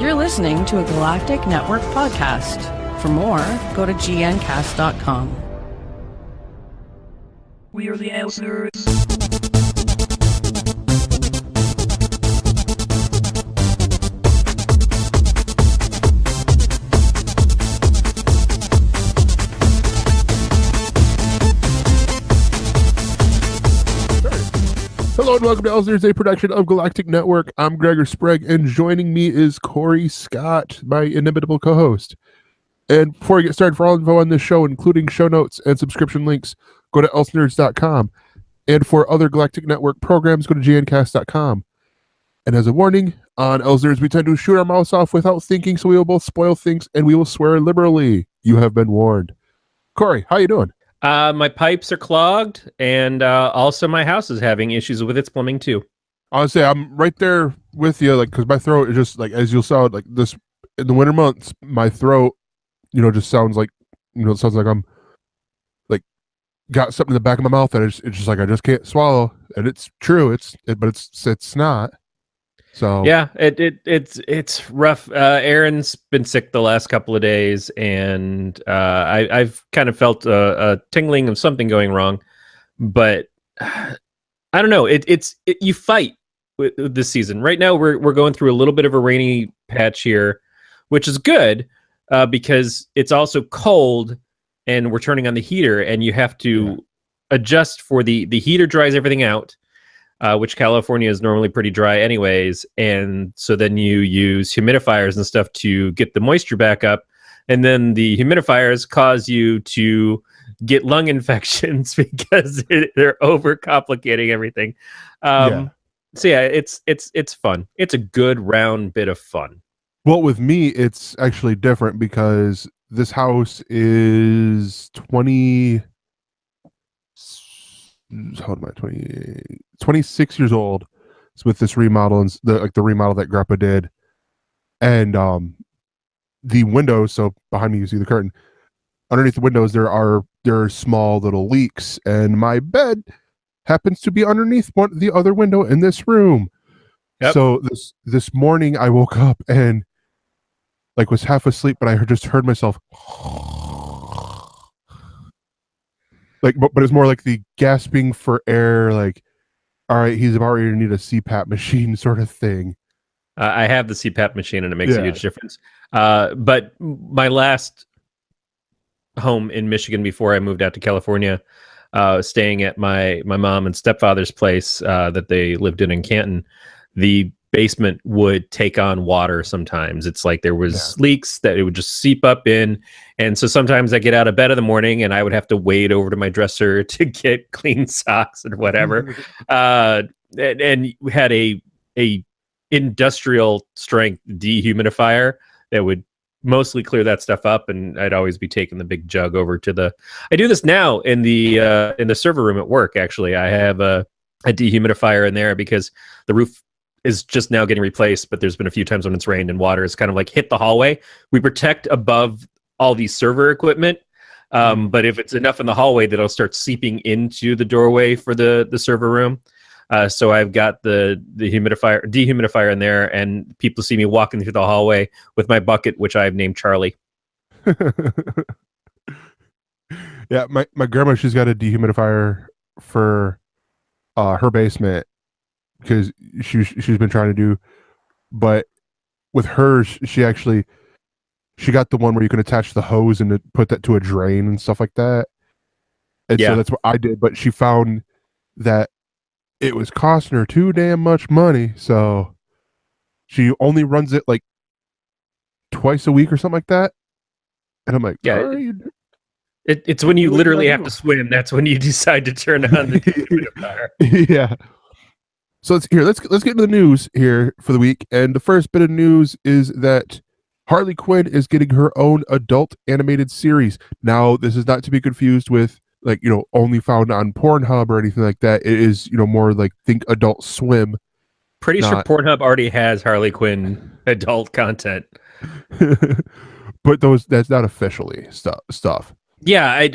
You're listening to a Galactic Network podcast. For more, go to gncast.com. We are the ElseNerds. Hello and welcome to ElseNerds, a production of Galactic Network. I'm Gregor Sprague, and joining me is Corey Scott, my inimitable co-host. And before we get started, for all info on this show, including show notes and subscription links, go to ElseNerds.com. And for other Galactic Network programs, go to gncast.com. And as a warning, on ElseNerds, we tend to shoot our mouths off without thinking, so we will both spoil things and we will swear liberally. You have been warned. Corey, how you doing? My pipes are clogged, and also my house is having issues with its plumbing too. I would say I'm right there with you, like, because my throat is just like, as you'll sound like this in the winter months, my throat, just sounds like, it sounds like I'm like got something in the back of my mouth that it's just like I just can't swallow, and it's true, but it's not. So yeah, it's rough. Aaron's been sick the last couple of days, and I've kind of felt a tingling of something going wrong, but I don't know. You fight with this season. Right now, we're going through a little bit of a rainy patch here, which is good because it's also cold, and we're turning on the heater, and you have to adjust for the heater dries everything out. Which California is normally pretty dry anyways, and so then you use humidifiers and stuff to get the moisture back up, and then the humidifiers cause you to get lung infections because they're overcomplicating everything. So yeah, it's fun. It's a good round bit of fun. Well, with me, it's actually different because this house is 26 years old. It's with this remodel, and the remodel that Grandpa did, and the windows. So behind me, you see the curtain. Underneath the windows, there are small little leaks, and my bed happens to be underneath the other window in this room. Yep. So this morning, I woke up and was half asleep, but I just heard myself. But it's more like the gasping for air, like, all right, he's about ready to need a CPAP machine sort of thing. I have the CPAP machine, and it makes a huge difference. But my last home in Michigan before I moved out to California, staying at my mom and stepfather's place that they lived in Canton, the basement would take on water sometimes. It's like there was leaks that it would just seep up in, and so sometimes I get out of bed in the morning and I would have to wade over to my dresser to get clean socks or whatever. And we had a industrial strength dehumidifier that would mostly clear that stuff up, and I'd always be taking the big jug over to I do this now in the server room at work. Actually, I have a dehumidifier in there because the roof is just now getting replaced, but there's been a few times when it's rained and water has kind of hit the hallway. We protect above all the server equipment, but if it's enough in the hallway, that'll start seeping into the doorway for the server room. So I've got the dehumidifier in there, and people see me walking through the hallway with my bucket, which I've named Charlie. Yeah, my grandma, she's got a dehumidifier for her basement, because she's been trying to do, but with hers, she got the one where you can attach the hose and put that to a drain and stuff like that. And so that's what I did, but she found that it was costing her too damn much money, so she only runs it twice a week or something like that. And I'm like, it's when you literally have to swim. That's when you decide to turn on the dehumidifier. Yeah. So let's get into the news here for the week. And the first bit of news is that Harley Quinn is getting her own adult animated series. Now, this is not to be confused with only found on Pornhub or anything like that. It is, more think Adult Swim. Sure Pornhub already has Harley Quinn adult content. But that's not officially stuff. Yeah,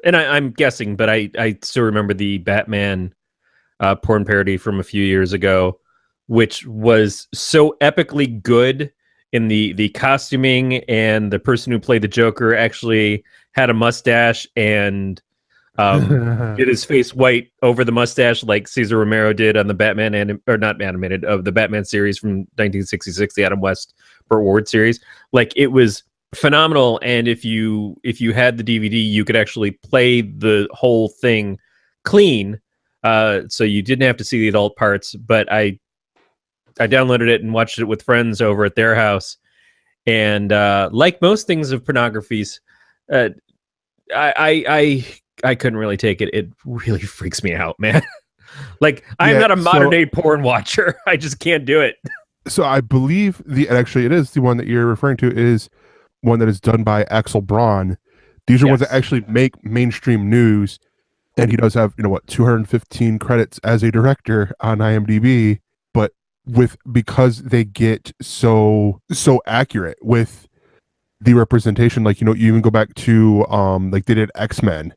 I'm guessing, but I still remember the Batman porn parody from a few years ago, which was so epically good in the costuming, and the person who played the Joker actually had a mustache and did his face white over the mustache like Cesar Romero did on the Batman or not animated of the Batman series from 1966, the Adam West Burt Ward series. Like, it was phenomenal. And if you had the DVD, you could actually play the whole thing clean, so you didn't have to see the adult parts. But I downloaded it and watched it with friends over at their house, and like most things of pornographies, I couldn't really take it. It really freaks me out, man. Like, I'm not a modern day porn watcher. I just can't do it. So I believe actually it is the one that you're referring to is one that is done by Axel Braun. These are ones that actually make mainstream news, and he does have 215 credits as a director on IMDb. But because they get so accurate with the representation, like you even go back to like they did X-Men,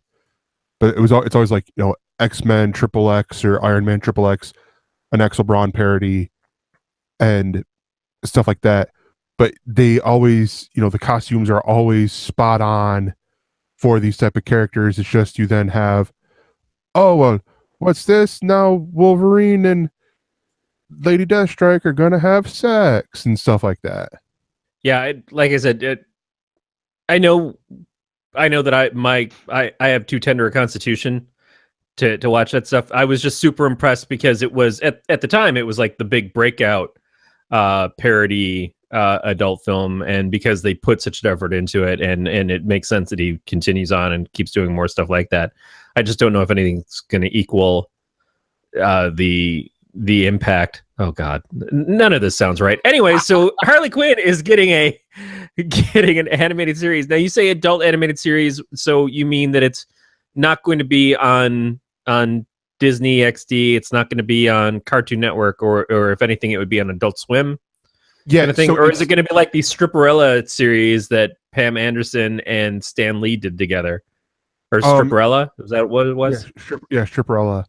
but it's always like X-Men Triple X or Iron Man Triple X, an Axel Braun parody, and stuff like that. But they always, the costumes are always spot on for these type of characters. It's just you then have, oh, well, what's this? Now Wolverine and Lady Deathstrike are going to have sex and stuff like that. Yeah, like I said, I know that I have too tender a constitution to watch that stuff. I was just super impressed because it was at the time it was like the big breakout parody adult film, and because they put such an effort into it, and it makes sense that he continues on and keeps doing more stuff like that. I just don't know if anything's going to equal the impact. Oh God, none of this sounds right. Anyway, so Harley Quinn is getting an animated series. Now, you say adult animated series, so you mean that it's not going to be on Disney XD, it's not going to be on Cartoon Network, or if anything, it would be on Adult Swim. Yeah, kind of thing. Or is it going to be like the Stripperella series that Pam Anderson and Stan Lee did together? Or Stripperella? Is that what it was? Yeah, Stripperella.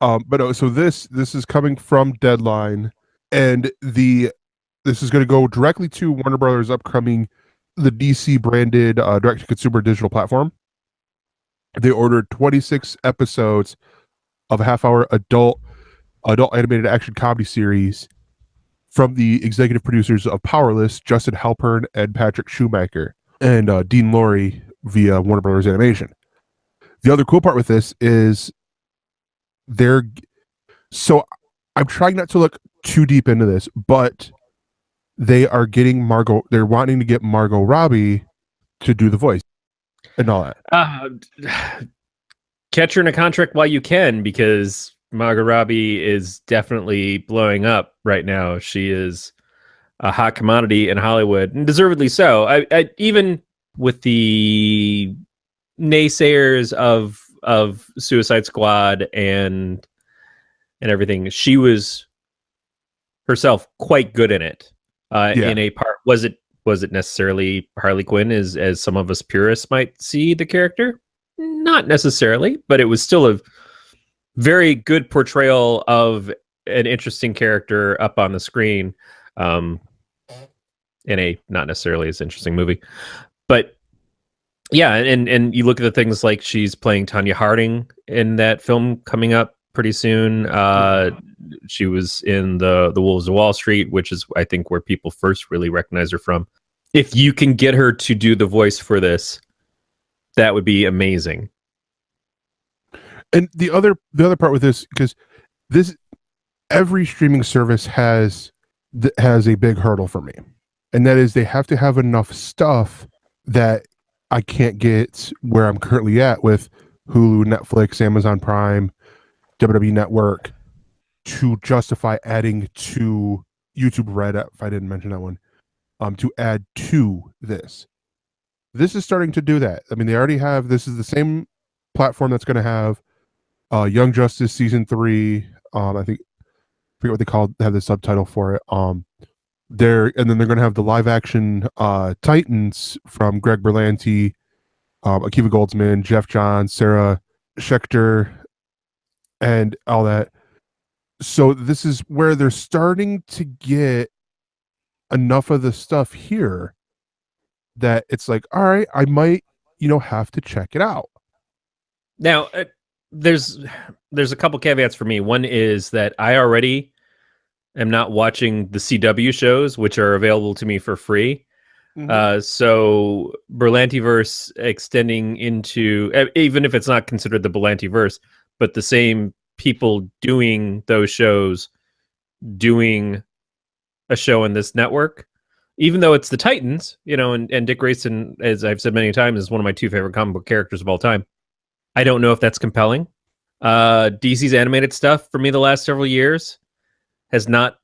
So this is coming from Deadline, and this is going to go directly to Warner Brothers' upcoming the DC branded direct-to-consumer digital platform. They ordered 26 episodes of a half-hour adult animated action comedy series from the executive producers of Powerless, Justin Halpern and Patrick Shoemaker, and Dean Lorry via Warner Brothers Animation. The other cool part with this is so I'm trying not to look too deep into this, but they are getting they're wanting to get Margot Robbie to do the voice and all that. Catch her in a contract while you can, because Margot Robbie is definitely blowing up right now. She is a hot commodity in Hollywood, and deservedly so. I even with the naysayers of Suicide Squad and everything, she was herself quite good in it. In a part, was it necessarily Harley Quinn as some of us purists might see the character? Not necessarily, but it was still a very good portrayal of an interesting character up on the screen, in a not necessarily as interesting movie. But yeah, and you look at the things like she's playing Tanya Harding in that film coming up pretty soon. She was in the Wolves of Wall Street, which is, I think, where people first really recognize her from. If you can get her to do the voice for this, that would be amazing. And the other part with this, because every streaming service has a big hurdle for me, and that is they have to have enough stuff that I can't get where I'm currently at with Hulu, Netflix, Amazon Prime, WWE Network, to justify adding to YouTube Red, if I didn't mention that one, to add to this. This is starting to do that. I mean, they already have, this is the same platform that's going to have Young Justice Season 3, I forget what they have the subtitle for it. And then they're going to have the live action Titans from Greg Berlanti, Akiva Goldsman, Jeff Johns, Sarah Schechter, and all that. So this is where they're starting to get enough of the stuff here that it's like, all right, I might, have to check it out. Now, there's a couple caveats for me. One is that I already am not watching the CW shows, which are available to me for free. So Berlantiverse extending into, even if it's not considered the Berlantiverse, but the same people doing those shows, doing a show in this network, even though it's the Titans, and Dick Grayson, as I've said many times, is one of my two favorite comic book characters of all time. I don't know if that's compelling. DC's animated stuff for me the last several years has not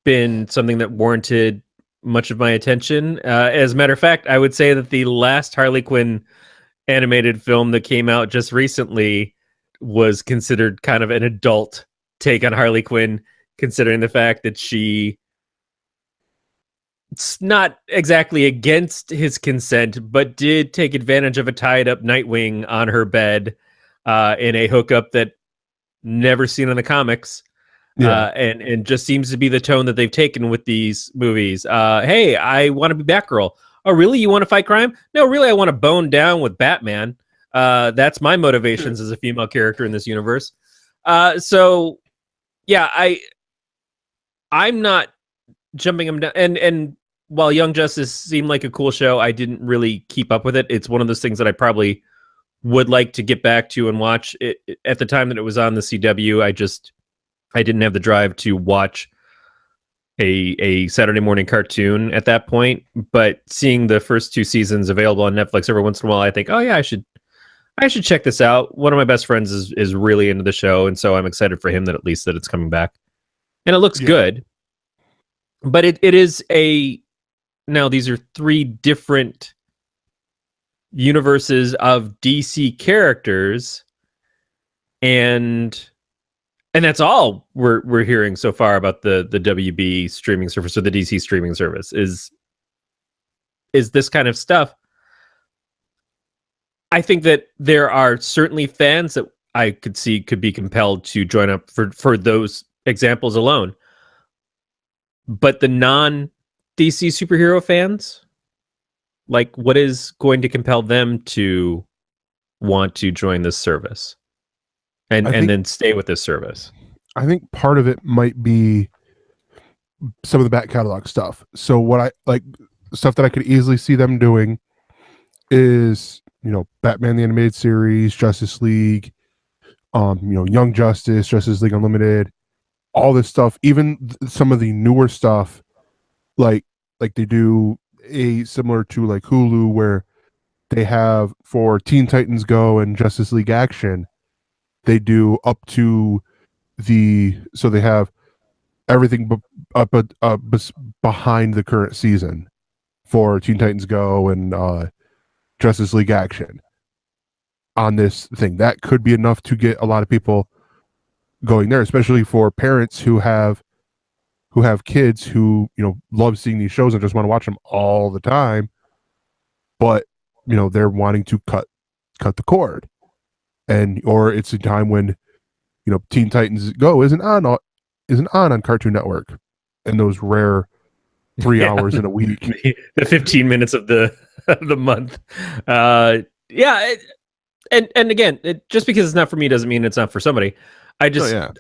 been something that warranted much of my attention. As a matter of fact, I would say that the last Harley Quinn animated film that came out just recently was considered kind of an adult take on Harley Quinn, considering the fact that it's not exactly against his consent, but did take advantage of a tied up Nightwing on her bed in a hookup that never seen in the comics. And just seems to be the tone that they've taken with these movies. Hey, I want to be Batgirl. Oh, really? You want to fight crime? No, really, I want to bone down with Batman. That's my motivations as a female character in this universe. So, yeah, I'm not jumping him down. And while Young Justice seemed like a cool show, I didn't really keep up with it. It's one of those things that I probably would like to get back to and watch. At the time that it was on the CW, I didn't have the drive to watch a Saturday morning cartoon at that point. But seeing the first two seasons available on Netflix every once in a while, I think, oh yeah, I should check this out. One of my best friends is really into the show, and so I'm excited for him that at least that it's coming back. And it looks good. But it is now these are three different universes of DC characters, and that's all we're hearing so far about the WB streaming service or the DC streaming service is this kind of stuff. I think that there are certainly fans that I could see could be compelled to join up for those examples alone. But the non-DC superhero fans, like, what is going to compel them to want to join this service and then stay with this service? I think part of it might be some of the back catalog stuff. So what I like, stuff that I could easily see them doing is, Batman the Animated Series, Justice League, Young Justice, Justice League Unlimited, all this stuff, even some of the newer stuff, like they do similar to like Hulu, where they have for Teen Titans Go and Justice League Action, they do up to so they have everything behind the current season for Teen Titans Go and Justice League Action on this thing. That could be enough to get a lot of people going there, especially for parents who have kids who love seeing these shows and just want to watch them all the time, but they're wanting to cut the cord, or it's a time when Teen Titans Go isn't on Cartoon Network, and those rare 3 hours in a week, the 15 minutes of the month. And again, just because it's not for me doesn't mean it's not for somebody. I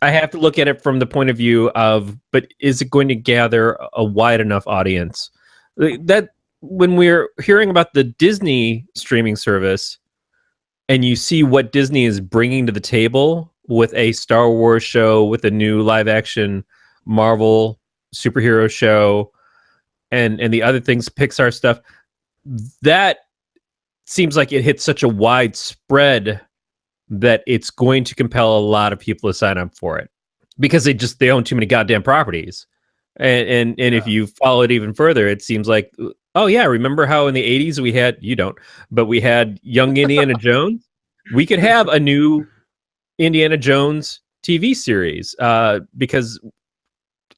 have to look at it from the point of view of, but is it going to gather a wide enough audience? That when we're hearing about the Disney streaming service and you see what Disney is bringing to the table with a Star Wars show, with a new live action Marvel superhero show, and the other things, Pixar stuff, that seems like it hits such a wide spread that it's going to compel a lot of people to sign up for it because they own too many goddamn properties. And if you follow it even further, it seems like, oh yeah, remember how in the 80s we had Young Indiana Jones? We could have a new Indiana Jones TV series because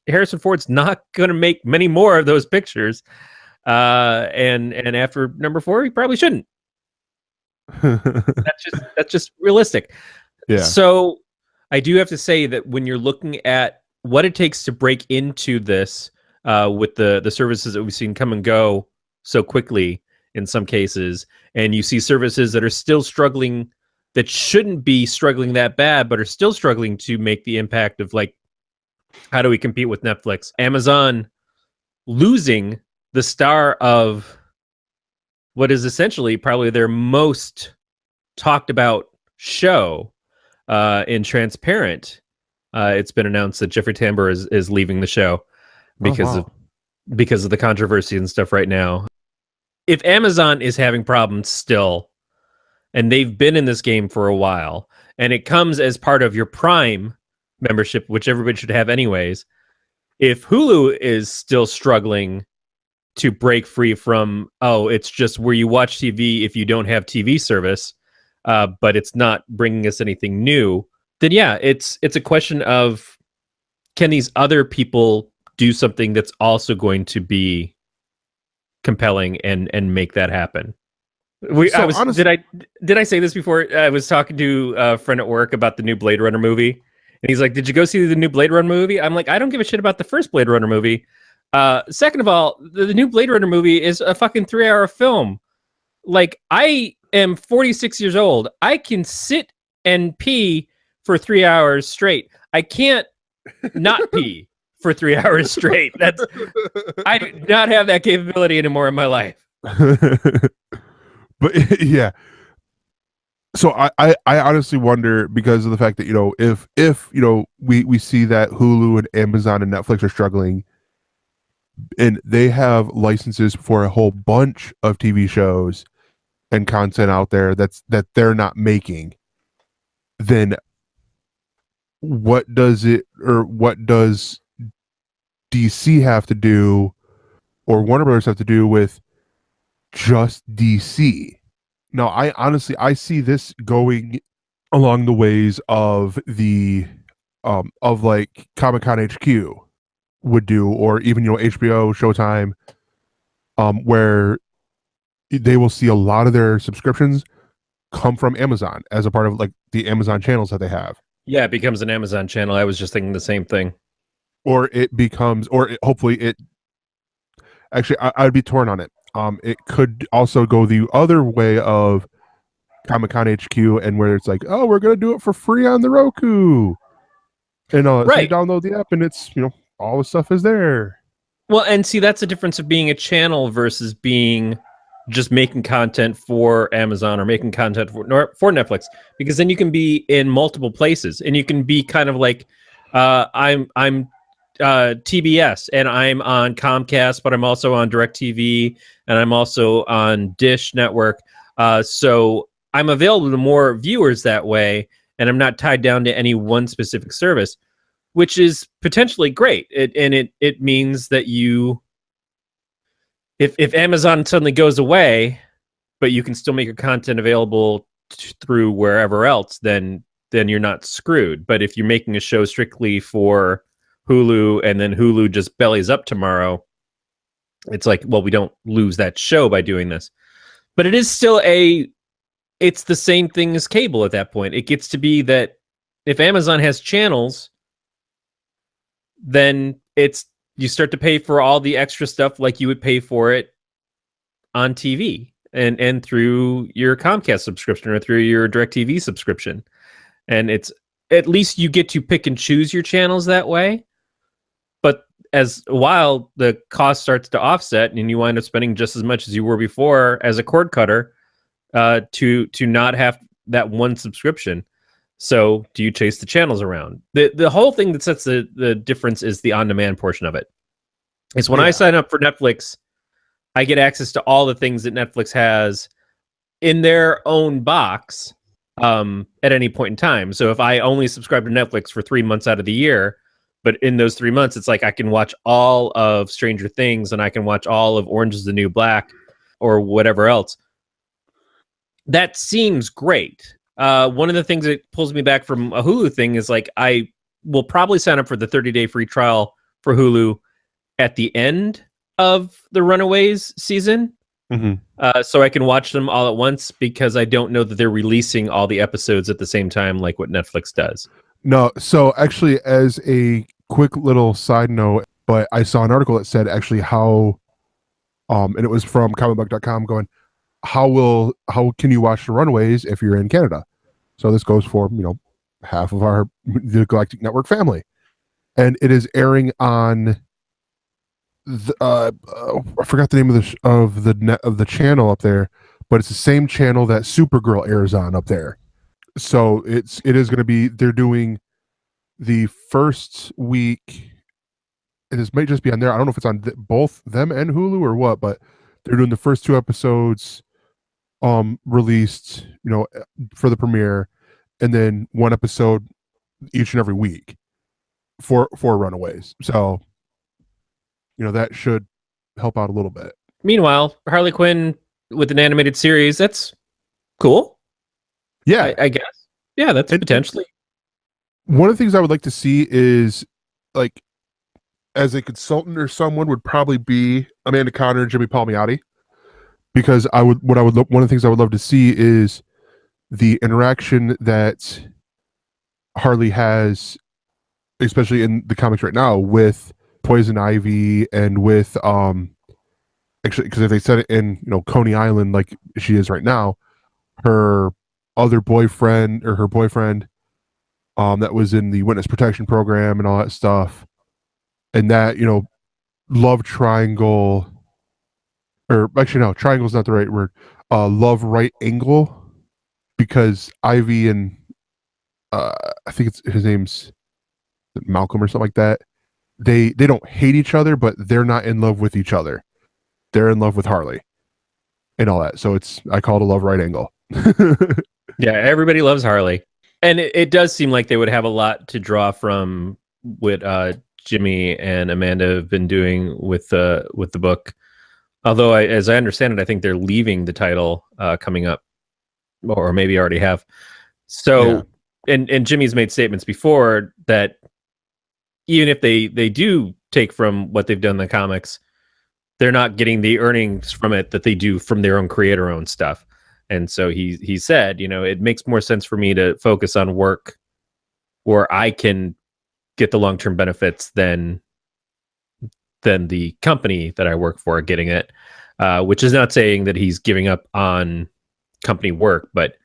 Harrison Ford's not going to make many more of those pictures. And after number 4, he probably shouldn't. That's just realistic. Yeah. So I do have to say that when you're looking at what it takes to break into this, with the services that we've seen come and go so quickly in some cases, and you see services that are still struggling, that shouldn't be struggling that bad, but are still struggling to make the impact of like, how do we compete with Netflix? Amazon losing the star of what is essentially probably their most talked about show in Transparent. It's been announced that Jeffrey Tambor is leaving the show because of the controversy and stuff right now. If Amazon is having problems still, and they've been in this game for a while, and it comes as part of your Prime membership, which everybody should have anyways, if Hulu is still struggling to break free from, it's just where you watch TV if you don't have TV service, but it's not bringing us anything new, then yeah, it's a question of, can these other people do something that's also going to be compelling and make that happen? Honestly, did I say this before? I was talking to a friend at work about the new Blade Runner movie, and he's like, "Did you go see the new Blade Runner movie?" I'm like, "I don't give a shit about the first Blade Runner movie." Second of all, the new Blade Runner movie is a fucking 3-hour film. Like, I am 46 years old. I can sit and pee for 3 hours straight. I can't not pee for 3 hours straight. I do not have that capability anymore in my life. But yeah. So I honestly wonder, because of the fact that, if we see that Hulu and Amazon and Netflix are struggling, and they have licenses for a whole bunch of TV shows and content out there that they're not making, then what does DC have to do, or Warner Brothers have to do with just DC? Now, I see this going along the ways of the of like Comic-Con HQ would do, or even HBO, Showtime, where they will see a lot of their subscriptions come from Amazon as a part of like the Amazon channels that they have. Yeah, it becomes an Amazon channel. I was just thinking the same thing. Or it becomes, hopefully it. Actually, I'd be torn on it. It could also go the other way of Comic-Con HQ, and where it's like, oh, we're gonna do it for free on the Roku, and right. So you download the app, and it's all the stuff is there. Well, and see, that's the difference of being a channel versus being just making content for Amazon or making content for Netflix, because then you can be in multiple places, and you can be kind of like, I'm TBS, and I'm on Comcast, but I'm also on DirecTV, and I'm also on Dish Network. So I'm available to more viewers that way, and I'm not tied down to any one specific service, which is potentially great. It means that if Amazon suddenly goes away, but you can still make your content available through wherever else, then you're not screwed. But if you're making a show strictly for Hulu, and then Hulu just bellies up tomorrow, it's like, well, we don't lose that show by doing this. But it is still it's the same thing as cable at that point. It gets to be that if Amazon has channels, then you start to pay for all the extra stuff like you would pay for it on TV and through your Comcast subscription or through your DirecTV subscription. And it's, at least you get to pick and choose your channels that way. But while the cost starts to offset, and you wind up spending just as much as you were before as a cord cutter, to not have that one subscription. So do you chase the channels around? The whole thing that sets the difference is the on-demand portion of it. It's when I sign up for Netflix, I get access to all the things that Netflix has in their own box at any point in time. So if I only subscribe to Netflix for 3 months out of the year, but in those 3 months, it's like I can watch all of Stranger Things, and I can watch all of Orange is the New Black, or whatever else. That seems great. One of the things that pulls me back from a Hulu thing is like, I will probably sign up for the 30-day free trial for Hulu at the end of the Runaways season. Mm-hmm. So I can watch them all at once, because I don't know that they're releasing all the episodes at the same time like what Netflix does. No, so actually, as a quick little side note, But I saw an article that said actually how, and it was from comicbook.com going, how can you watch the Runaways if you're in Canada? So this goes for, half of the Galactic Network family. And it is airing on I forgot the name of the channel up there, but it's the same channel that Supergirl airs on up there. So it is going to be, they're doing the first week, and this might just be on there. I don't know if it's on both them and Hulu or what, but they're doing the first 2 episodes released, for the premiere, and then 1 episode each and every week for Runaways. So that should help out a little bit. Meanwhile, Harley Quinn with an animated series, that's cool. Yeah, I guess. Yeah, that's potentially. One of the things I would like to see is, like, as a consultant or someone would probably be Amanda Conner and Jimmy Palmiotti, because one of the things I would love to see is the interaction that Harley has, especially in the comics right now, with Poison Ivy and with actually, because if they said it in Coney Island like she is right now, her other boyfriend or her boyfriend that was in the witness protection program and all that stuff, and that love triangle, or actually no, triangle is not the right word, love right angle, because Ivy and I think his name's Malcolm or something like that, they don't hate each other, but they're not in love with each other. They're in love with Harley and all that. So I call it a love right angle. Yeah, everybody loves Harley. And it does seem like they would have a lot to draw from what Jimmy and Amanda have been doing with the book. Although, as I understand it, I think they're leaving the title coming up, or maybe already have. So, yeah. And Jimmy's made statements before that even if they do take from what they've done in the comics, they're not getting the earnings from it that they do from their own creator-owned stuff. And so he said, it makes more sense for me to focus on work where I can get the long-term benefits than the company that I work for getting it, which is not saying that he's giving up on company work, but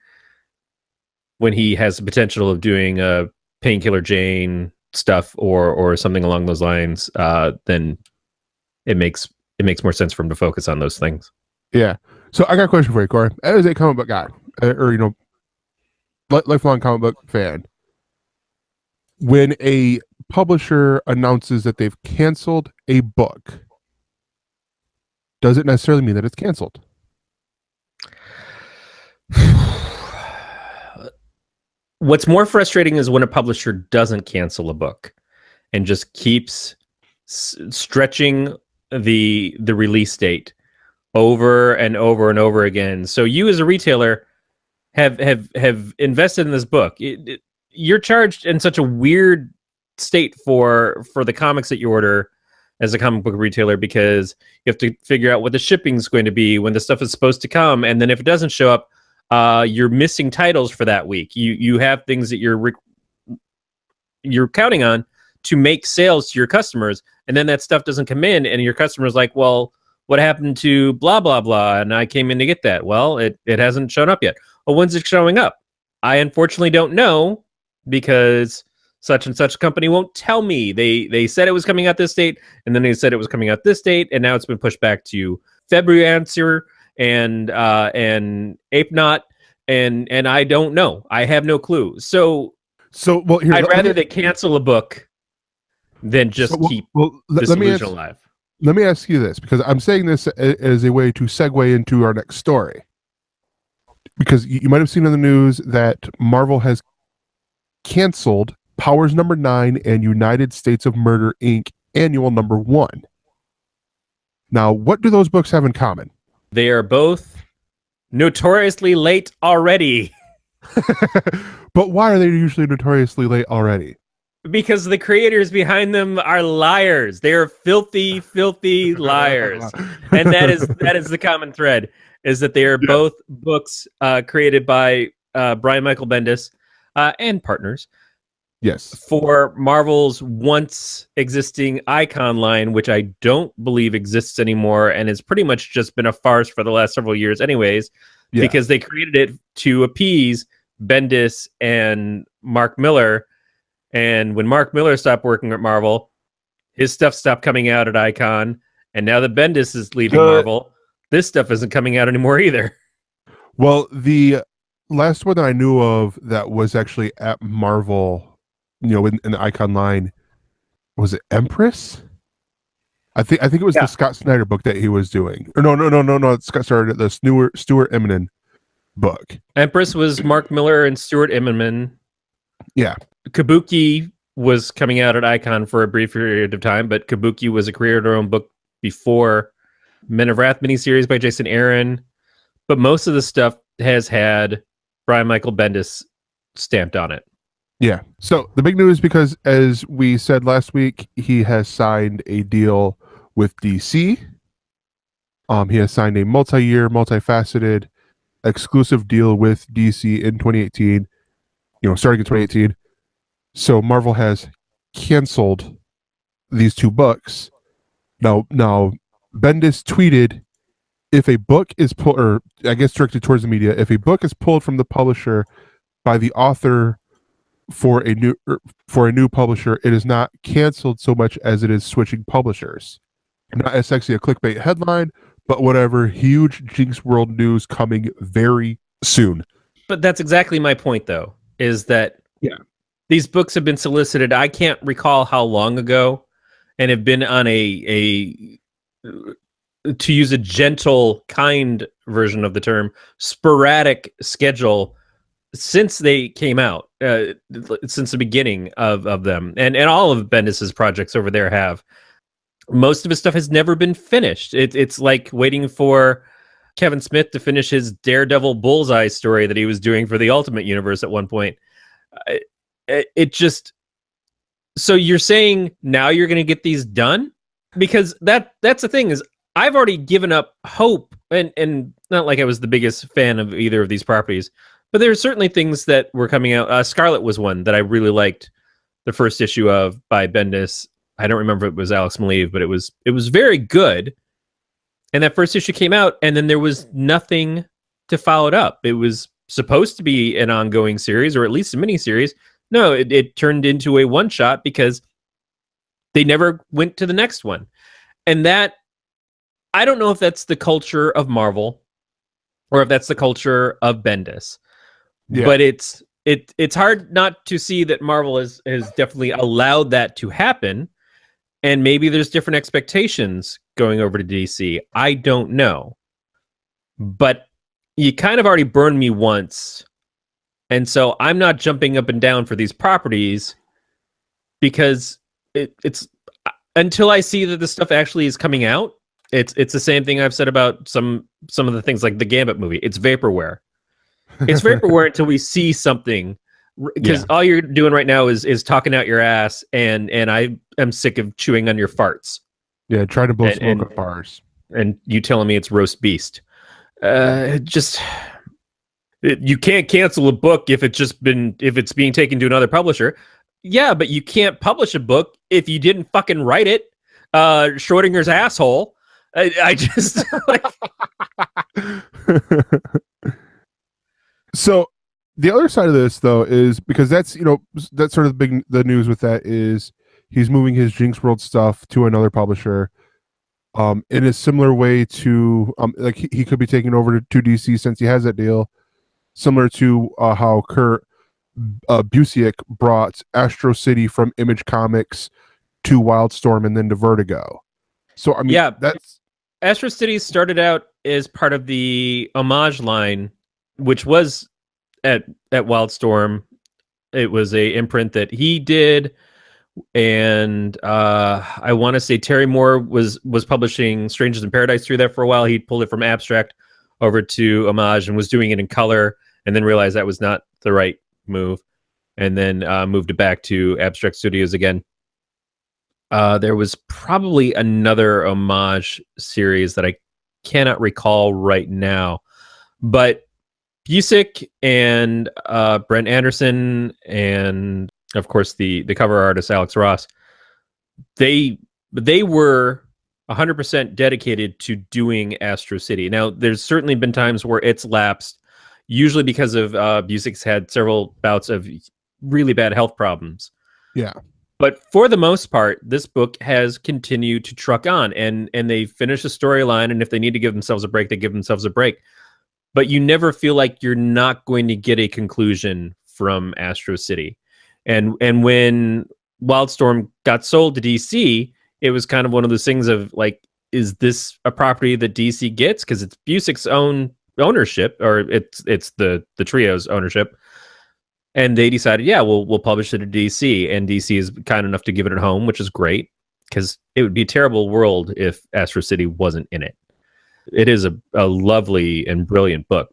when he has the potential of doing a Painkiller Jane stuff or something along those lines, then it makes more sense for him to focus on those things. Yeah. So I got a question for you, Corey. As a comic book guy, or lifelong comic book fan, when a publisher announces that they've canceled a book, does it necessarily mean that it's canceled? What's more frustrating is when a publisher doesn't cancel a book and just keeps stretching the release date over and over and over again. So you as a retailer have invested in this book. You're charged in such a weird state for the comics that you order as a comic book retailer, because you have to figure out what the shipping is going to be when the stuff is supposed to come, and then if it doesn't show up, you're missing titles for that week. You have things that you're counting on to make sales to your customers, and then that stuff doesn't come in, and your customer's like, well, what happened to blah, blah, blah? And I came in to get that. Well, it hasn't shown up yet. Well, when's it showing up? I unfortunately don't know, because such and such company won't tell me. They said it was coming out this date, and then they said it was coming out this date, and now it's been pushed back to February answer and Ape Knot, and I don't know. I have no clue. So well, here, I'd rather they cancel a book than just keep this illusion alive. Let me ask you this, because I'm saying this as a way to segue into our next story. Because you might have seen in the news that Marvel has canceled Powers #9 and United States of Murder, Inc. Annual #1. Now, what do those books have in common? They are both notoriously late already. But why are they usually notoriously late already? Because the creators behind them are liars. They are filthy, filthy liars. And that is the common thread, is that they are both books created by Brian Michael Bendis and partners. Yes. for Marvel's once existing Icon line, which I don't believe exists anymore and has pretty much just been a farce for the last several years anyways, because they created it to appease Bendis and Mark Miller. And when Mark Miller stopped working at Marvel, his stuff stopped coming out at Icon. And now that Bendis is leaving Marvel, this stuff isn't coming out anymore either. Well, the last one that I knew of that was actually at Marvel, in the Icon line, was it Empress? I think it was the Scott Snyder book that he was doing. Or no. Scott started the Stuart Immonen book. Empress was Mark Miller and Stuart Immonen. Yeah. Kabuki was coming out at Icon for a brief period of time, but Kabuki was a creator-owned book before Men of Wrath miniseries by Jason Aaron. But most of the stuff has had Brian Michael Bendis stamped on it. Yeah. So the big news, because as we said last week, he has signed a deal with DC. He has signed a multi-year, multifaceted, exclusive deal with DC in 2018. Starting in 2018. So Marvel has canceled these two books. Now Bendis tweeted, if a book is pulled, or I guess directed towards the media, if a book is pulled from the publisher by the author for a new publisher, it is not canceled so much as it is switching publishers. Not as sexy a clickbait headline, but whatever. Huge Jinxworld news coming very soon. But that's exactly my point, though, is that these books have been solicited. I can't recall how long ago, and have been on a to use a gentle, kind version of the term, sporadic schedule since they came out, since the beginning of them. And all of Bendis's projects over there have. Most of his stuff has never been finished. It's like waiting for Kevin Smith to finish his Daredevil Bullseye story that he was doing for the Ultimate Universe at one point. It just... So you're saying now you're going to get these done? Because that's the thing, is I've already given up hope, and not like I was the biggest fan of either of these properties, but there are certainly things that were coming out. Scarlet was one that I really liked the first issue of by Bendis. I don't remember if it was Alex Maleev, but it was very good. And that first issue came out, and then there was nothing to follow it up. It was supposed to be an ongoing series, or at least a mini-series. No, it turned into a one-shot because they never went to the next one. And that, I don't know if that's the culture of Marvel or if that's the culture of Bendis. Yeah. But it's hard not to see that Marvel has definitely allowed that to happen. And maybe there's different expectations going over to DC. I don't know. But you kind of already burned me once. And so I'm not jumping up and down for these properties because it's until I see that the stuff actually is coming out. It's the same thing I've said about some of the things like the Gambit movie. It's vaporware. It's vaporware until we see something. Because all you're doing right now is talking out your ass, and I am sick of chewing on your farts. Yeah, trying to blow smoke up bars. And you telling me it's roast beast. You can't cancel a book if it's being taken to another publisher. Yeah, but you can't publish a book if you didn't fucking write it. Schrodinger's asshole. I just like. So the other side of this, though, is because that's sort of the news with that is he's moving his Jinxworld stuff to another publisher. In a similar way to like he could be taking over to DC since he has that deal, similar to how Kurt Busiek brought Astro City from Image Comics to Wildstorm and then to Vertigo. So I mean, that's Astro City started out as part of the Homage line, which was at Wildstorm. It was a imprint that he did, and I want to say Terry Moore was publishing Strangers in Paradise through that for a while. He pulled it from Abstract over to Homage and was doing it in color, and then realized that was not the right move, and then moved it back to Abstract Studios again. There was probably another Homage series that I cannot recall right now, but Busiek and Brent Anderson and of course, the cover artist Alex Ross, they were 100% dedicated to doing Astro City. Now, there's certainly been times where it's lapsed, usually because of Busiek's had several bouts of really bad health problems. Yeah. But for the most part, this book has continued to truck on, and they finish the storyline, and if they need to give themselves a break, they give themselves a break. But you never feel like you're not going to get a conclusion from Astro City. And when Wildstorm got sold to DC, it was kind of one of those things of like, is this a property that DC gets? Because it's Busiek's own ownership, or it's the trio's ownership. And they decided, yeah, we'll publish it at DC, and DC is kind enough to give it a home, which is great, because it would be a terrible world if Astro City wasn't in it. It is a lovely and brilliant book.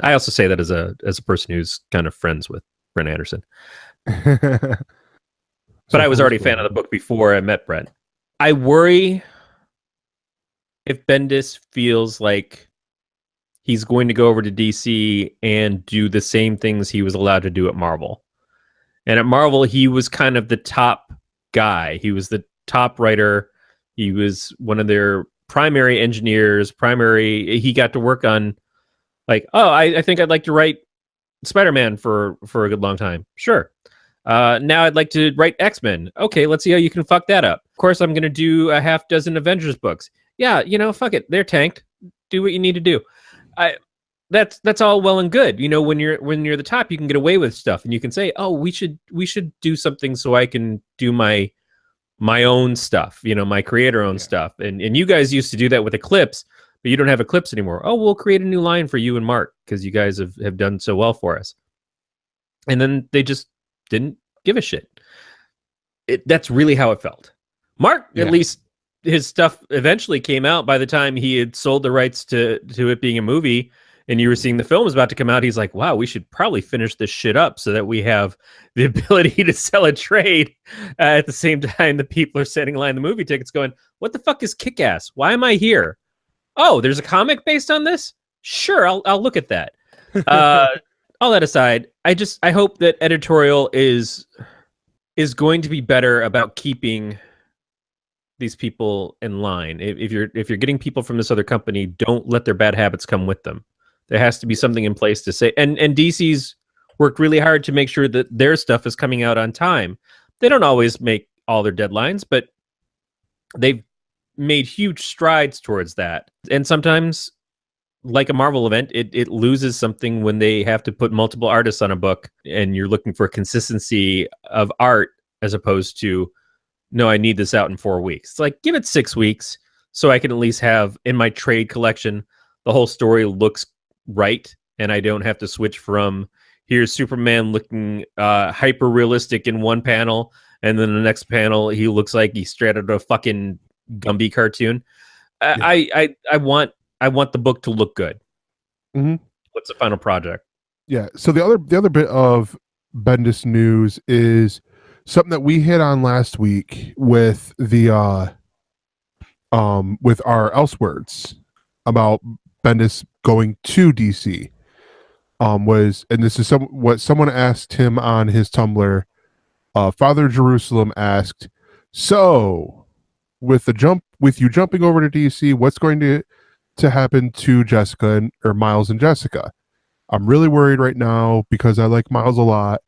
I also say that as a person who's kind of friends with Brent Anderson. But I was already a fan of the book before I met Brent. I worry if Bendis feels like he's going to go over to DC and do the same things he was allowed to do at Marvel. And at Marvel, he was kind of the top guy. He was the top writer. He was one of their primary engineers, he got to work on like, I think I'd like to write Spider-Man for a good long time. Sure. Now I'd like to write X-Men. Okay, let's see how you can fuck that up. Of course, I'm going to do a half dozen Avengers books. Yeah, fuck it. They're tanked. Do what you need to do. That's all well and good. When you're the top, you can get away with stuff, and you can say, "Oh, we should do something so I can do my own stuff, my creator-owned stuff." And you guys used to do that with Eclipse, but you don't have Eclipse anymore. Oh, we'll create a new line for you and Mark because you guys have done so well for us. And then they just didn't give a shit. That's really how it felt. Mark, at least his stuff eventually came out by the time he had sold the rights to it being a movie, and you were seeing the film was about to come out. He's like, wow, we should probably finish this shit up so that we have the ability to sell a trade at the same time the people are sitting in line the movie tickets going, what the fuck is Kick-Ass? Why am I here? Oh, there's a comic based on this? Sure, I'll look at that. All that aside, I hope that editorial is going to be better about keeping these people in line. If you're getting people from this other company, don't let their bad habits come with them. There has to be something in place to say, and DC's worked really hard to make sure that their stuff is coming out on time. They don't always make all their deadlines, but they've made huge strides towards that. And sometimes, like a Marvel event, it loses something when they have to put multiple artists on a book and you're looking for consistency of art as opposed to, no, I need this out in 4 weeks. It's like, give it 6 weeks so I can at least have in my trade collection, the whole story looks right. And I don't have to switch from here's Superman looking hyper realistic in one panel. And then the next panel, he looks like he's straight out of a fucking Gumby cartoon. I want the book to look good. Mm-hmm. What's the final project? Yeah. So the other bit of Bendis news is something that we hit on last week with the with our ElseWords about Bendis going to DC. Was, and this is what someone asked him on his Tumblr. Father Jerusalem asked, so with you jumping over to DC, what's going to happen to Jessica or Miles and Jessica? I'm really worried right now because I like Miles a lot,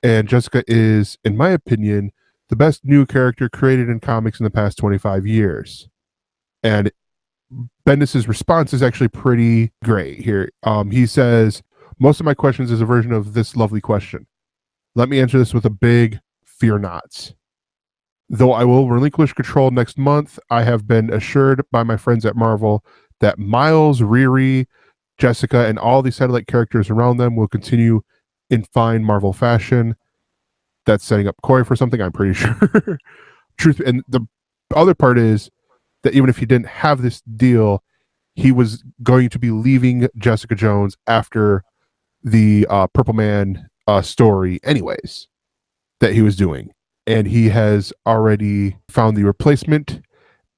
and Jessica is, in my opinion, the best new character created in comics in the past 25 years. And Bendis' response is actually pretty great here. He says, most of my questions is a version of this lovely question. Let me answer this with a big fear nots. Though I will relinquish control next month, I have been assured by my friends at Marvel that Miles, Riri, Jessica, and all the satellite characters around them will continue in fine Marvel fashion. That's setting up Corey for something, I'm pretty sure. Truth, and the other part is that even if he didn't have this deal, he was going to be leaving Jessica Jones after the Purple Man story anyways that he was doing. And he has already found the replacement.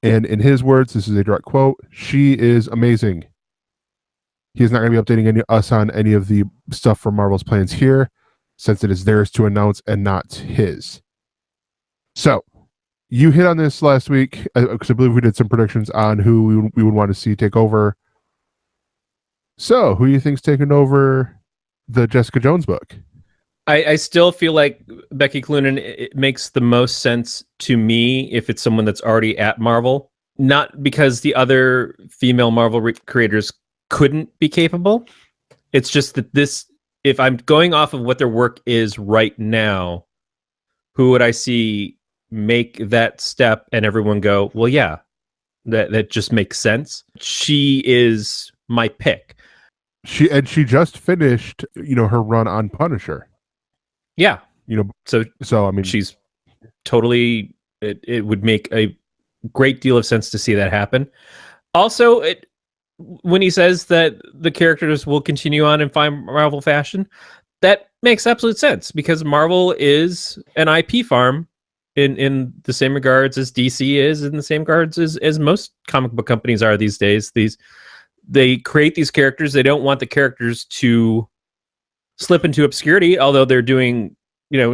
And in his words, this is a direct quote, she is amazing. He is not going to be updating us on any of the stuff from Marvel's plans here. since it is theirs to announce and not his. So, you hit on this last week, because I believe we did some predictions on who we would want to see take over. So, who do you think's taking over the Jessica Jones book? I still feel like Becky Cloonan, it makes the most sense to me if it's someone that's already at Marvel. Not because the other female Marvel creators couldn't be capable. It's just that if I'm going off of what their work is right now, who would I see make that step and everyone go, well, yeah, that just makes sense. She is my pick. She just finished, her run on Punisher. Yeah. So I mean, she's totally, it would make a great deal of sense to see that happen. Also, when he says that the characters will continue on in fine Marvel fashion, that makes absolute sense because Marvel is an IP farm in the same regards as DC is, in the same regards as most comic book companies are these days. They create these characters. They don't want the characters to slip into obscurity, although they're doing,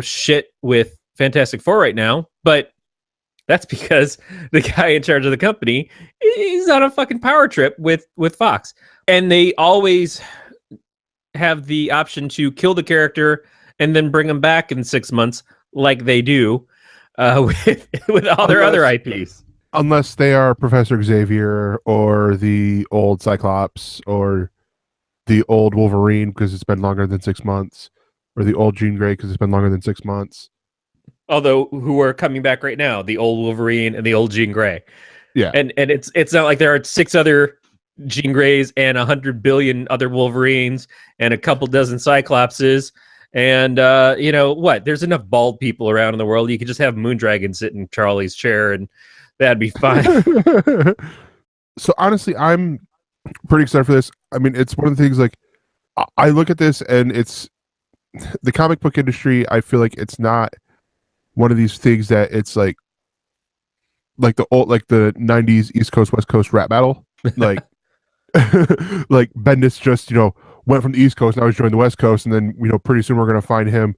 shit with Fantastic Four right now. But that's because the guy in charge of the company is on a fucking power trip with Fox. And they always have the option to kill the character and then bring them back in 6 months like they do with all their other IPs. Unless they are Professor Xavier or the old Cyclops or the old Wolverine because it's been longer than 6 months, or the old Jean Grey because it's been longer than 6 months. Although who are coming back right now, the old Wolverine and the old Jean Grey. Yeah. And it's not like there are 6 other Jean Greys and 100 billion other Wolverines and a couple dozen Cyclopses. And there's enough bald people around in the world. You could just have Moondragon sit in Charlie's chair and that'd be fine. So honestly, I'm pretty excited for this. I mean, it's one of the things, like, I look at this and it's the comic book industry. I feel like it's not one of these things that it's like the 90s East Coast West Coast rap battle, like like Bendis just went from the East Coast, now he's joined the West Coast, and then pretty soon we're gonna find him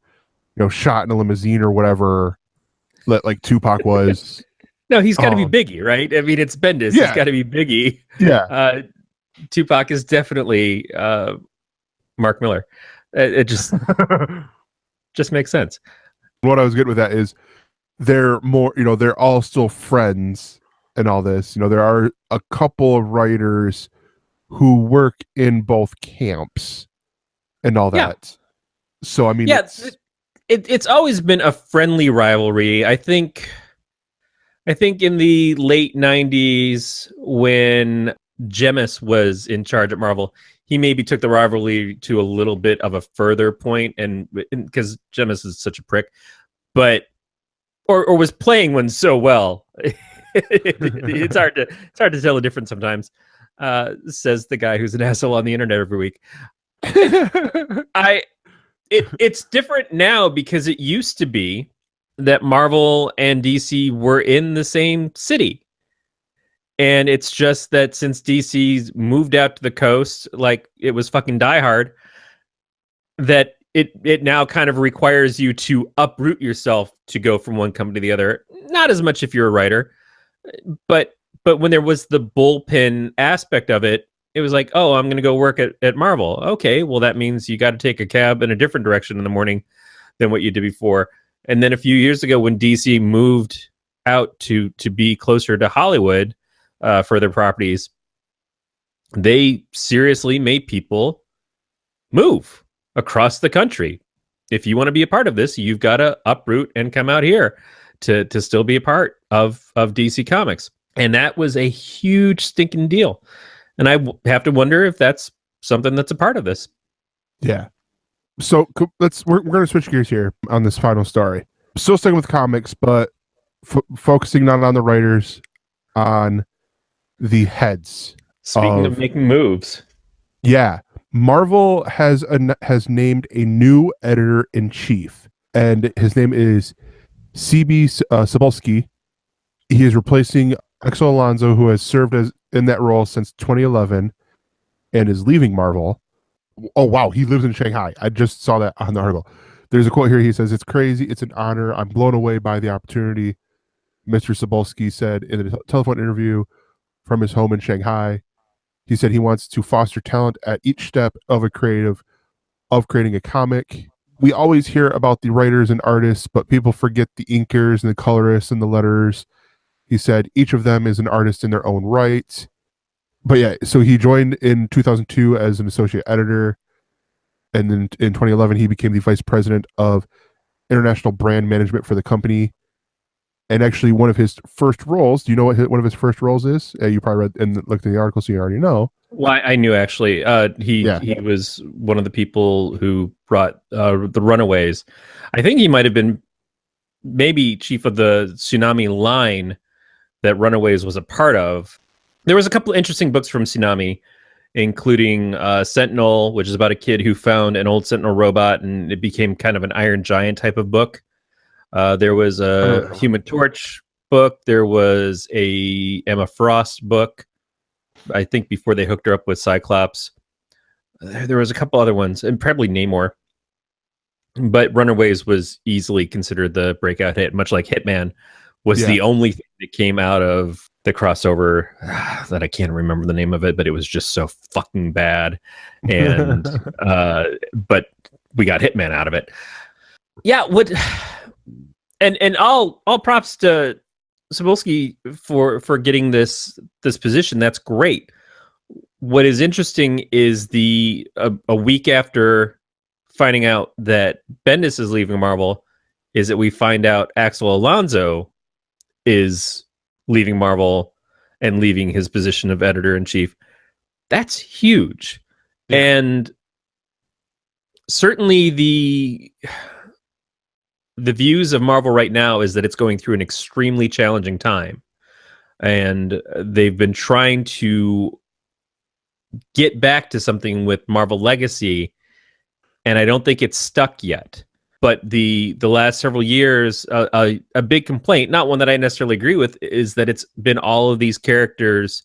shot in a limousine or whatever, like Tupac was. No, he's got to be Biggie, right? I mean, it's Bendis. Yeah. He's got to be Biggie. Yeah. Tupac is definitely Mark Miller. It just makes sense. What I was getting with that is they're more, they're all still friends and all this. There are a couple of writers who work in both camps and all that. Yeah. So, I mean, it's always been a friendly rivalry. I think in the late 90s when Jemis was in charge at Marvel, he maybe took the rivalry to a little bit of a further point, and because Jemis is such a prick, but or was playing one so well. it's hard to tell the difference sometimes. Says the guy who's an asshole on the internet every week. It's different now because it used to be that Marvel and DC were in the same city. And it's just that since DC's moved out to the coast, like it was fucking Die Hard, that it now kind of requires you to uproot yourself to go from one company to the other. Not as much if you're a writer, but when there was the bullpen aspect of it, it was like, oh, I'm going to go work at Marvel. Okay, well, that means you got to take a cab in a different direction in the morning than what you did before. And then a few years ago, when DC moved out to be closer to Hollywood for their properties, they seriously made people move across the country. If you want to be a part of this, you've got to uproot and come out here to still be a part of DC Comics. And that was a huge stinking deal. And I have to wonder if that's something that's a part of this. Yeah. So we're going to switch gears here on this final story. Still sticking with comics, but focusing not on the writers, on the heads. Speaking of making moves. Yeah. Marvel has named a new editor-in-chief, and his name is C.B. Cebulski. He is replacing Axel Alonso, who has served in that role since 2011 and is leaving Marvel. Oh, wow. He lives in Shanghai. I just saw that on the article. There's a quote here. He says, "It's crazy. It's an honor. I'm blown away by the opportunity." Mr. Cebulski said in a telephone interview from his home in Shanghai. He said he wants to foster talent at each step of creating a comic. We always hear about the writers and artists, but people forget the inkers and the colorists and the letterers. He said each of them is an artist in their own right. But yeah, so he joined in 2002 as an associate editor. And then in 2011, he became the vice president of international brand management for the company. And actually, one of his first roles, do you know what one of his first roles is? You probably read and looked at the article, so you already know. Well, I knew actually. He was one of the people who brought the Runaways. I think he might have been maybe chief of the Tsunami line that Runaways was a part of. There was a couple of interesting books from Tsunami, including Sentinel, which is about a kid who found an old Sentinel robot and it became kind of an Iron Giant type of book. There was a Human Torch book. There was a Emma Frost book, I think before they hooked her up with Cyclops. There was a couple other ones, and probably Namor. But Runaways was easily considered the breakout hit, much like Hitman was the only thing that came out of the crossover that I can't remember the name of it, but it was just so fucking bad. And but we got Hitman out of it. Yeah, and all props to Cebulski for getting this position. That's great. What is interesting is a week after finding out that Bendis is leaving Marvel, is that we find out Axel Alonso is leaving Marvel and leaving his position of editor-in-chief. That's huge. Yeah. And certainly the views of Marvel right now is that it's going through an extremely challenging time. And they've been trying to get back to something with Marvel Legacy, and I don't think it's stuck yet. But the last several years, a big complaint, not one that I necessarily agree with, is that it's been all of these characters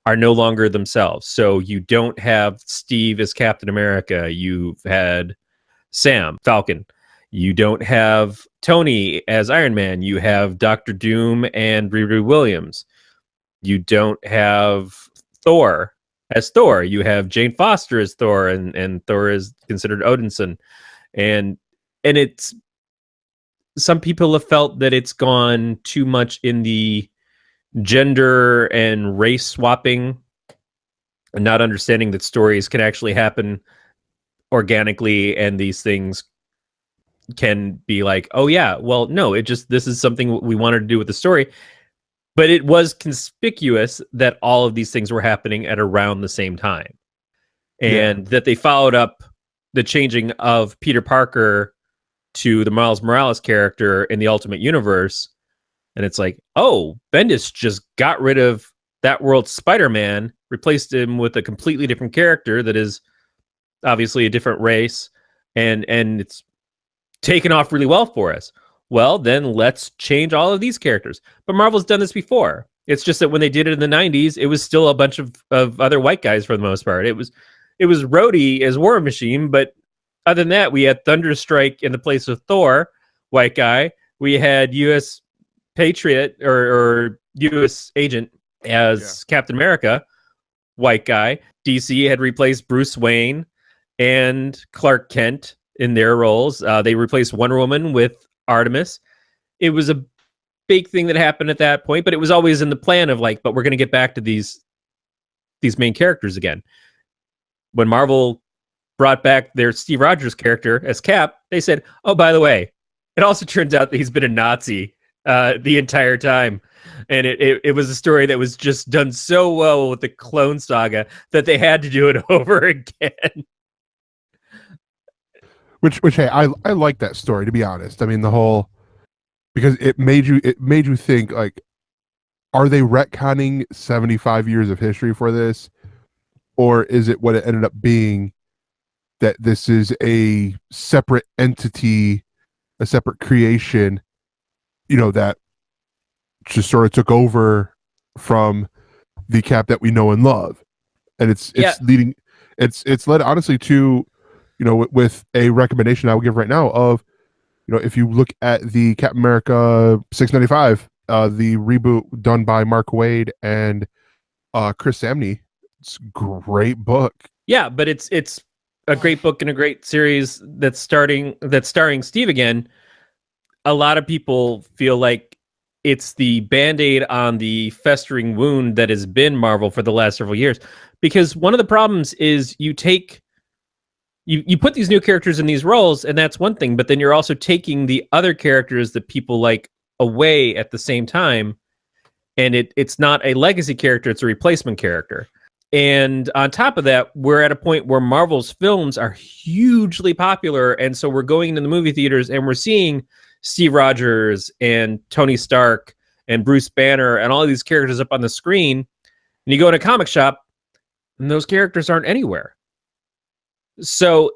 are no longer themselves. So you don't have Steve as Captain America. You've had Sam, Falcon. You don't have Tony as Iron Man. You have Doctor Doom and Riri Williams. You don't have Thor as Thor. You have Jane Foster as Thor, and Thor is considered Odinson. And it's, some people have felt that it's gone too much in the gender and race swapping, and not understanding that stories can actually happen organically, and these things can be like, oh yeah, well, no, this is something we wanted to do with the story. But it was conspicuous that all of these things were happening at around the same time. And that they followed up the changing of Peter Parker to the Miles Morales character in the Ultimate Universe. And it's like, oh, Bendis just got rid of that world's Spider-Man, replaced him with a completely different character that is obviously a different race. And it's taken off really well for us. Well, then let's change all of these characters. But Marvel's done this before. It's just that when they did it in the 90s, it was still a bunch of other white guys for the most part. It was Rhodey as War Machine, but other than that, we had Thunderstrike in the place of Thor, white guy. We had U.S. Patriot or U.S. Agent as Captain America, white guy. DC had replaced Bruce Wayne and Clark Kent in their roles. They replaced Wonder Woman with Artemis. It was a big thing that happened at that point, but it was always in the plan of like, but we're going to get back to these main characters again. When Marvel brought back their Steve Rogers character as Cap, they said, oh, by the way, it also turns out that he's been a Nazi the entire time. And it was a story that was just done so well with the Clone Saga that they had to do it over again. Which hey, I like that story, to be honest. I mean, because it made you think, like, are they retconning 75 years of history for this? Or is it what it ended up being, that this is a separate entity, a separate creation, that just sort of took over from the Cap that we know and love? And it's led honestly to with a recommendation I would give right now of, if you look at the Captain America 695, the reboot done by Mark Waid and Chris Samney, it's a great book. Yeah, but it's a great book and a great series that's starring Steve again. A lot of people feel like it's the Band-Aid on the festering wound that has been Marvel for the last several years. Because one of the problems is you put these new characters in these roles, and that's one thing, but then you're also taking the other characters that people like away at the same time, and it's not a legacy character, it's a replacement character. And on top of that, we're at a point where Marvel's films are hugely popular, and so we're going into the movie theaters and we're seeing Steve Rogers and Tony Stark and Bruce Banner and all of these characters up on the screen, and you go in a comic shop and those characters aren't anywhere. So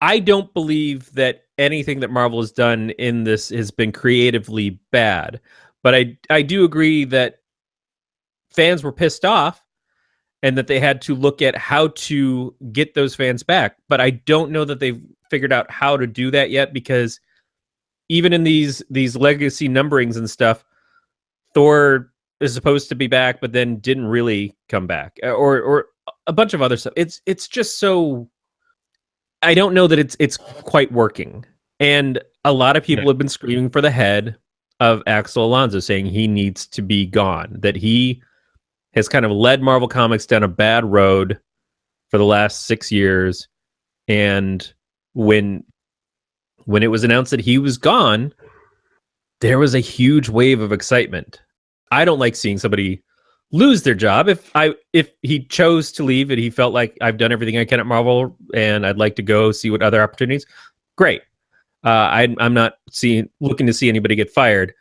I don't believe that anything that Marvel has done in this has been creatively bad, but I do agree that fans were pissed off and that they had to look at how to get those fans back. But I don't know that they've figured out how to do that yet, because even in these legacy numberings and stuff, Thor is supposed to be back, but then didn't really come back, or a bunch of other stuff. It's just so, I don't know that it's quite working. And a lot of people have been screaming for the head of Axel Alonso, saying he needs to be gone, that he has kind of led Marvel Comics down a bad road for the last 6 years. And when it was announced that he was gone, there was a huge wave of excitement. I don't like seeing somebody lose their job. If he chose to leave and he felt like, I've done everything I can at Marvel and I'd like to go see what other opportunities, great. I'm not looking to see anybody get fired,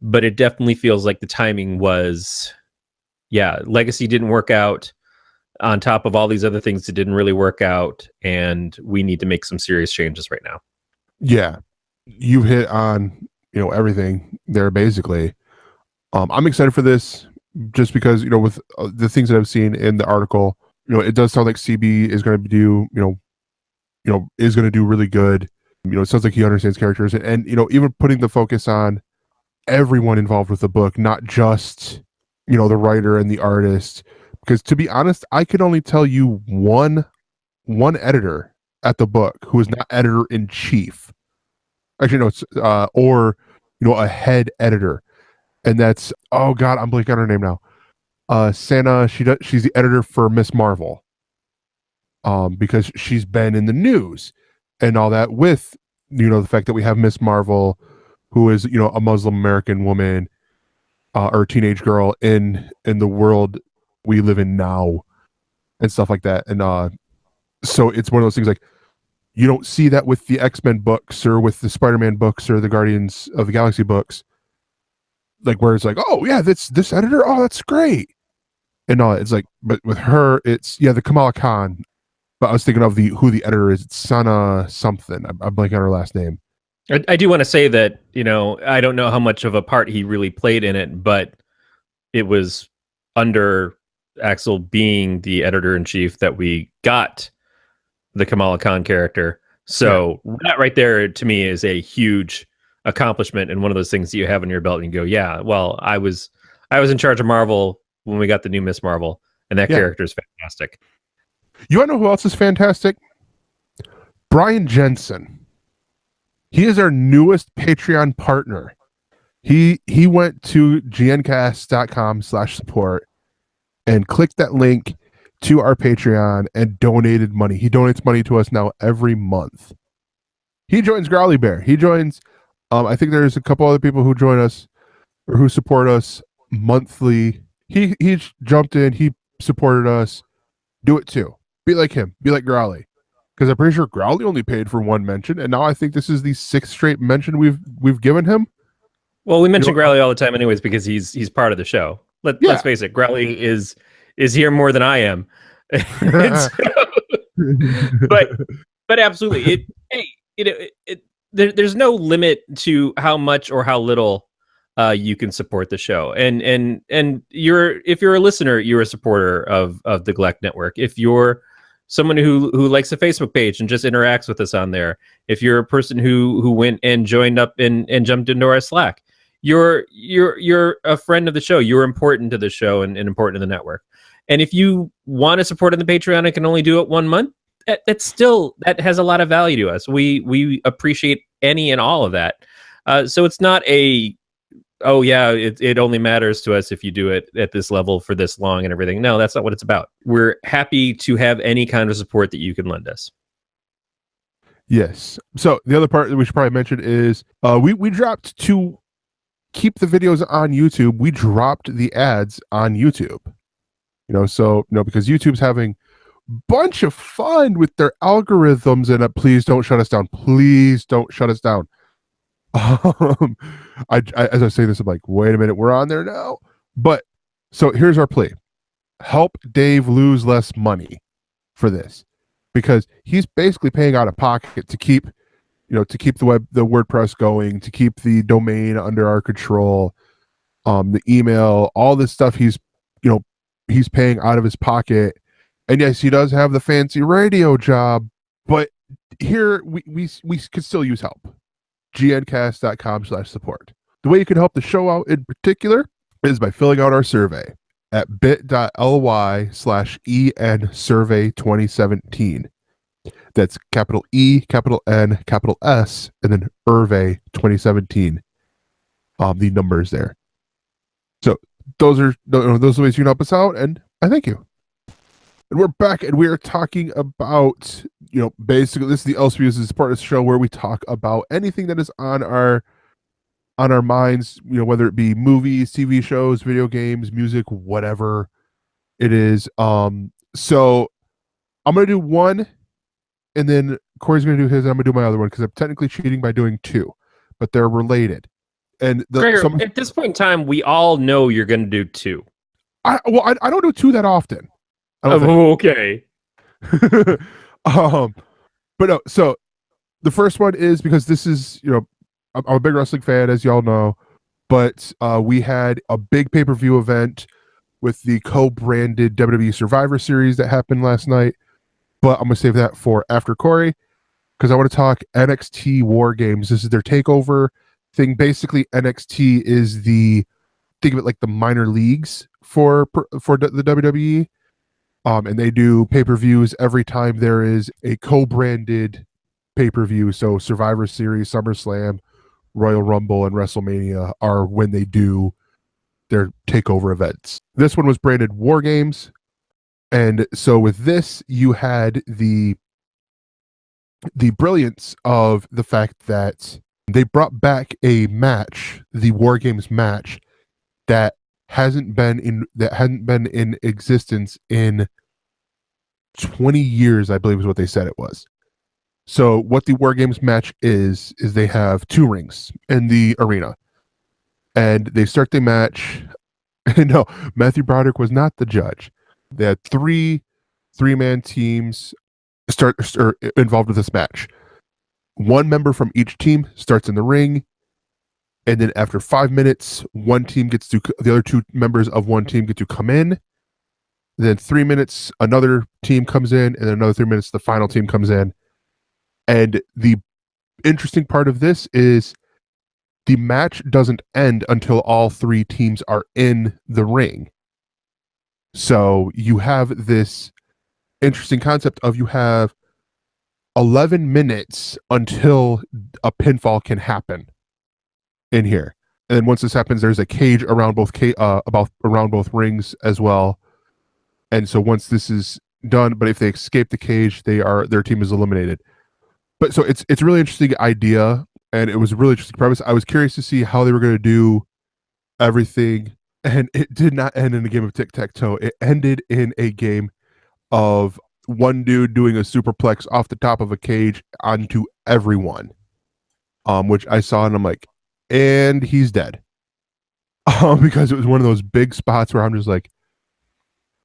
but it definitely feels like the timing was, legacy didn't work out on top of all these other things that didn't really work out, and we need to make some serious changes right now. Yeah, you hit on everything there basically. I'm excited for this just because with the things that I've seen in the article, it does sound like CB is going to do is going to do really good. It sounds like he understands characters, and even putting the focus on everyone involved with the book, not just the writer and the artist. Because to be honest, I could only tell you one editor at the book who is not editor in chief. Actually, no, it's or a head editor, and that's, oh god, I'm blanking on her name now. Sana, she's the editor for Miss Marvel. Because she's been in the news and all that with the fact that we have Miss Marvel, who is a Muslim American woman or teenage girl in the world we live in now and stuff like that. And so it's one of those things, like, you don't see that with the X-Men books or with the Spider-Man books or the Guardians of the Galaxy books, like where it's like, oh yeah, this editor, oh that's great, and it's like, but with her it's the Kamala Khan. But I was thinking of who the editor is. It's Sana something. I'm blanking on her last name. I do want to say that, I don't know how much of a part he really played in it, but it was under Axel being the editor-in-chief that we got the Kamala Khan character. So that right there, to me, is a huge accomplishment and one of those things that you have in your belt and you go, yeah, well, I was in charge of Marvel when we got the new Miss Marvel, and that character is fantastic. You want to know who else is fantastic? Brian Jensen. He is our newest Patreon partner. He went to gncast.com/support and clicked that link to our Patreon and donated money. He donates money to us now every month. He joins Growly Bear. He joins, I think there's a couple other people who join us or who support us monthly. He jumped in. He supported us. Do it too. Be like him. Be like Growly. Because I'm pretty sure Growly only paid for one mention, and now I think this is the 6th straight mention we've given him. Well, we mention Growly all the time anyways because he's part of the show. Let's face it, Growly is here more than I am. but absolutely, there's no limit to how much or how little you can support the show. And if you're a listener, you're a supporter of the Galactic Network. If you're someone who likes a Facebook page and just interacts with us on there, if you're a person who went and joined up and jumped into our Slack, you're a friend of the show. You're important to the show and important to the network. And if you want to support on the Patreon and can only do it 1 month, that has a lot of value to us. We appreciate any and all of that. So it's not it only matters to us if you do it at this level for this long and everything. No, that's not what it's about. We're happy to have any kind of support that you can lend us. Yes. So the other part that we should probably mention is we dropped to keep the videos on YouTube. We dropped the ads on YouTube. Because YouTube's having a bunch of fun with their algorithms, and please don't shut us down. Please don't shut us down. As I say this, I'm like, wait a minute, we're on there now. But so here's our plea: help Dave lose less money for this, because he's basically paying out of pocket to keep the WordPress going, to keep the domain under our control, the email, all this stuff. He's paying out of his pocket. And yes, he does have the fancy radio job, but here we could still use help. gncast.com/support. The way you can help the show out in particular is by filling out our survey at bit.ly/ENsurvey2017. That's capital E, capital N, capital S, and then Survey 2017. The numbers there. So those are the ways you can help us out, and I thank you. And we're back, and we are talking about, basically, this is the ElseViews. This is part of the show where we talk about anything that is on our minds, whether it be movies, TV shows, video games, music, whatever it is. So I'm going to do one, and then Corey's going to do his, and I'm going to do my other one, because I'm technically cheating by doing two, but they're related. And Gregor, at this point in time, we all know you're going to do two. I don't do two that often. Okay. But no, so the first one is because this is, I'm a big wrestling fan, as y'all know, but we had a big pay-per-view event with the co-branded WWE Survivor Series that happened last night, but I'm going to save that for after Corey, because I want to talk NXT War Games. This is their takeover thing. Basically, NXT is think of it like the minor leagues for the WWE. And they do pay-per-views every time there is a co-branded pay-per-view. So Survivor Series, SummerSlam, Royal Rumble, and WrestleMania are when they do their takeover events. This one was branded War Games. And so with this, you had the brilliance of the fact that they brought back a match, the War Games match, that hadn't been in existence in 20 years, I believe is what they said it was. So what the War Games match is they have 2 rings in the arena, and they start the match. No, Matthew Broderick was not the judge. They had 3-man teams start involved with this match. 1 member from each team starts in the ring, and then after 5 minutes, the other 2 members of one team get to come in. Then 3 minutes, another team comes in, and then another 3 minutes, the final team comes in. And the interesting part of this is the match doesn't end until all 3 teams are in the ring. So you have this interesting concept of you have 11 minutes until a pinfall can happen in here. And then once this happens, there's a cage around both rings as well. And so once this is done, but if they escape the cage, their team is eliminated. But so it's a really interesting idea, and it was a really interesting premise. I was curious to see how they were going to do everything, and it did not end in a game of tic-tac-toe. It ended in a game of one dude doing a superplex off the top of a cage onto everyone, which I saw, and I'm like, and he's dead. Because it was one of those big spots where I'm just like,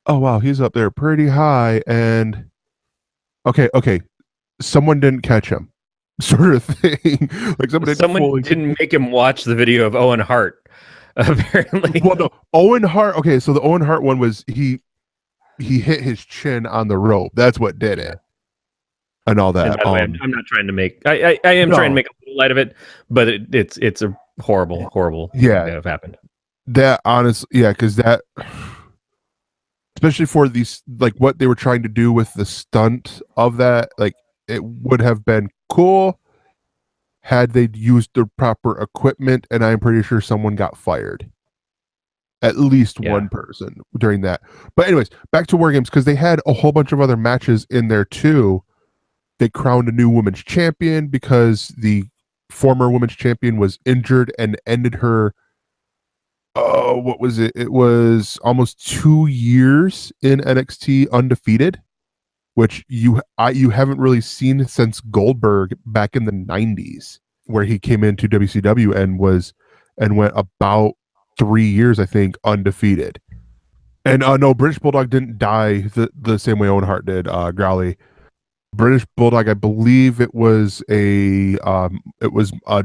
oh wow, he's up there pretty high, and okay, someone didn't catch him, sort of thing. Like someone didn't make him watch the video of Owen Hart, apparently. Well, no, Owen Hart. Okay, so the Owen Hart one was he he hit his chin on the rope. That's what did it, and all that. And by the way, I'm not trying to make. I am trying to make a little light of it, but it's a horrible thing that have happened. That honestly, because that, especially for these, like what they were trying to do with the stunt of that, like it would have been cool had they used the proper equipment, and I'm pretty sure someone got fired. At least one person during that. But anyways, back to War Games, because they had a whole bunch of other matches in there too. They crowned a new women's champion because the former women's champion was injured and ended her, what was it? It was almost 2 years in NXT undefeated, which you haven't really seen since Goldberg back in the 90s, where he came into WCW and went about 3 years, I think, undefeated. And no, British Bulldog didn't die the same way Owen Hart did. Growly, British Bulldog, I believe it was a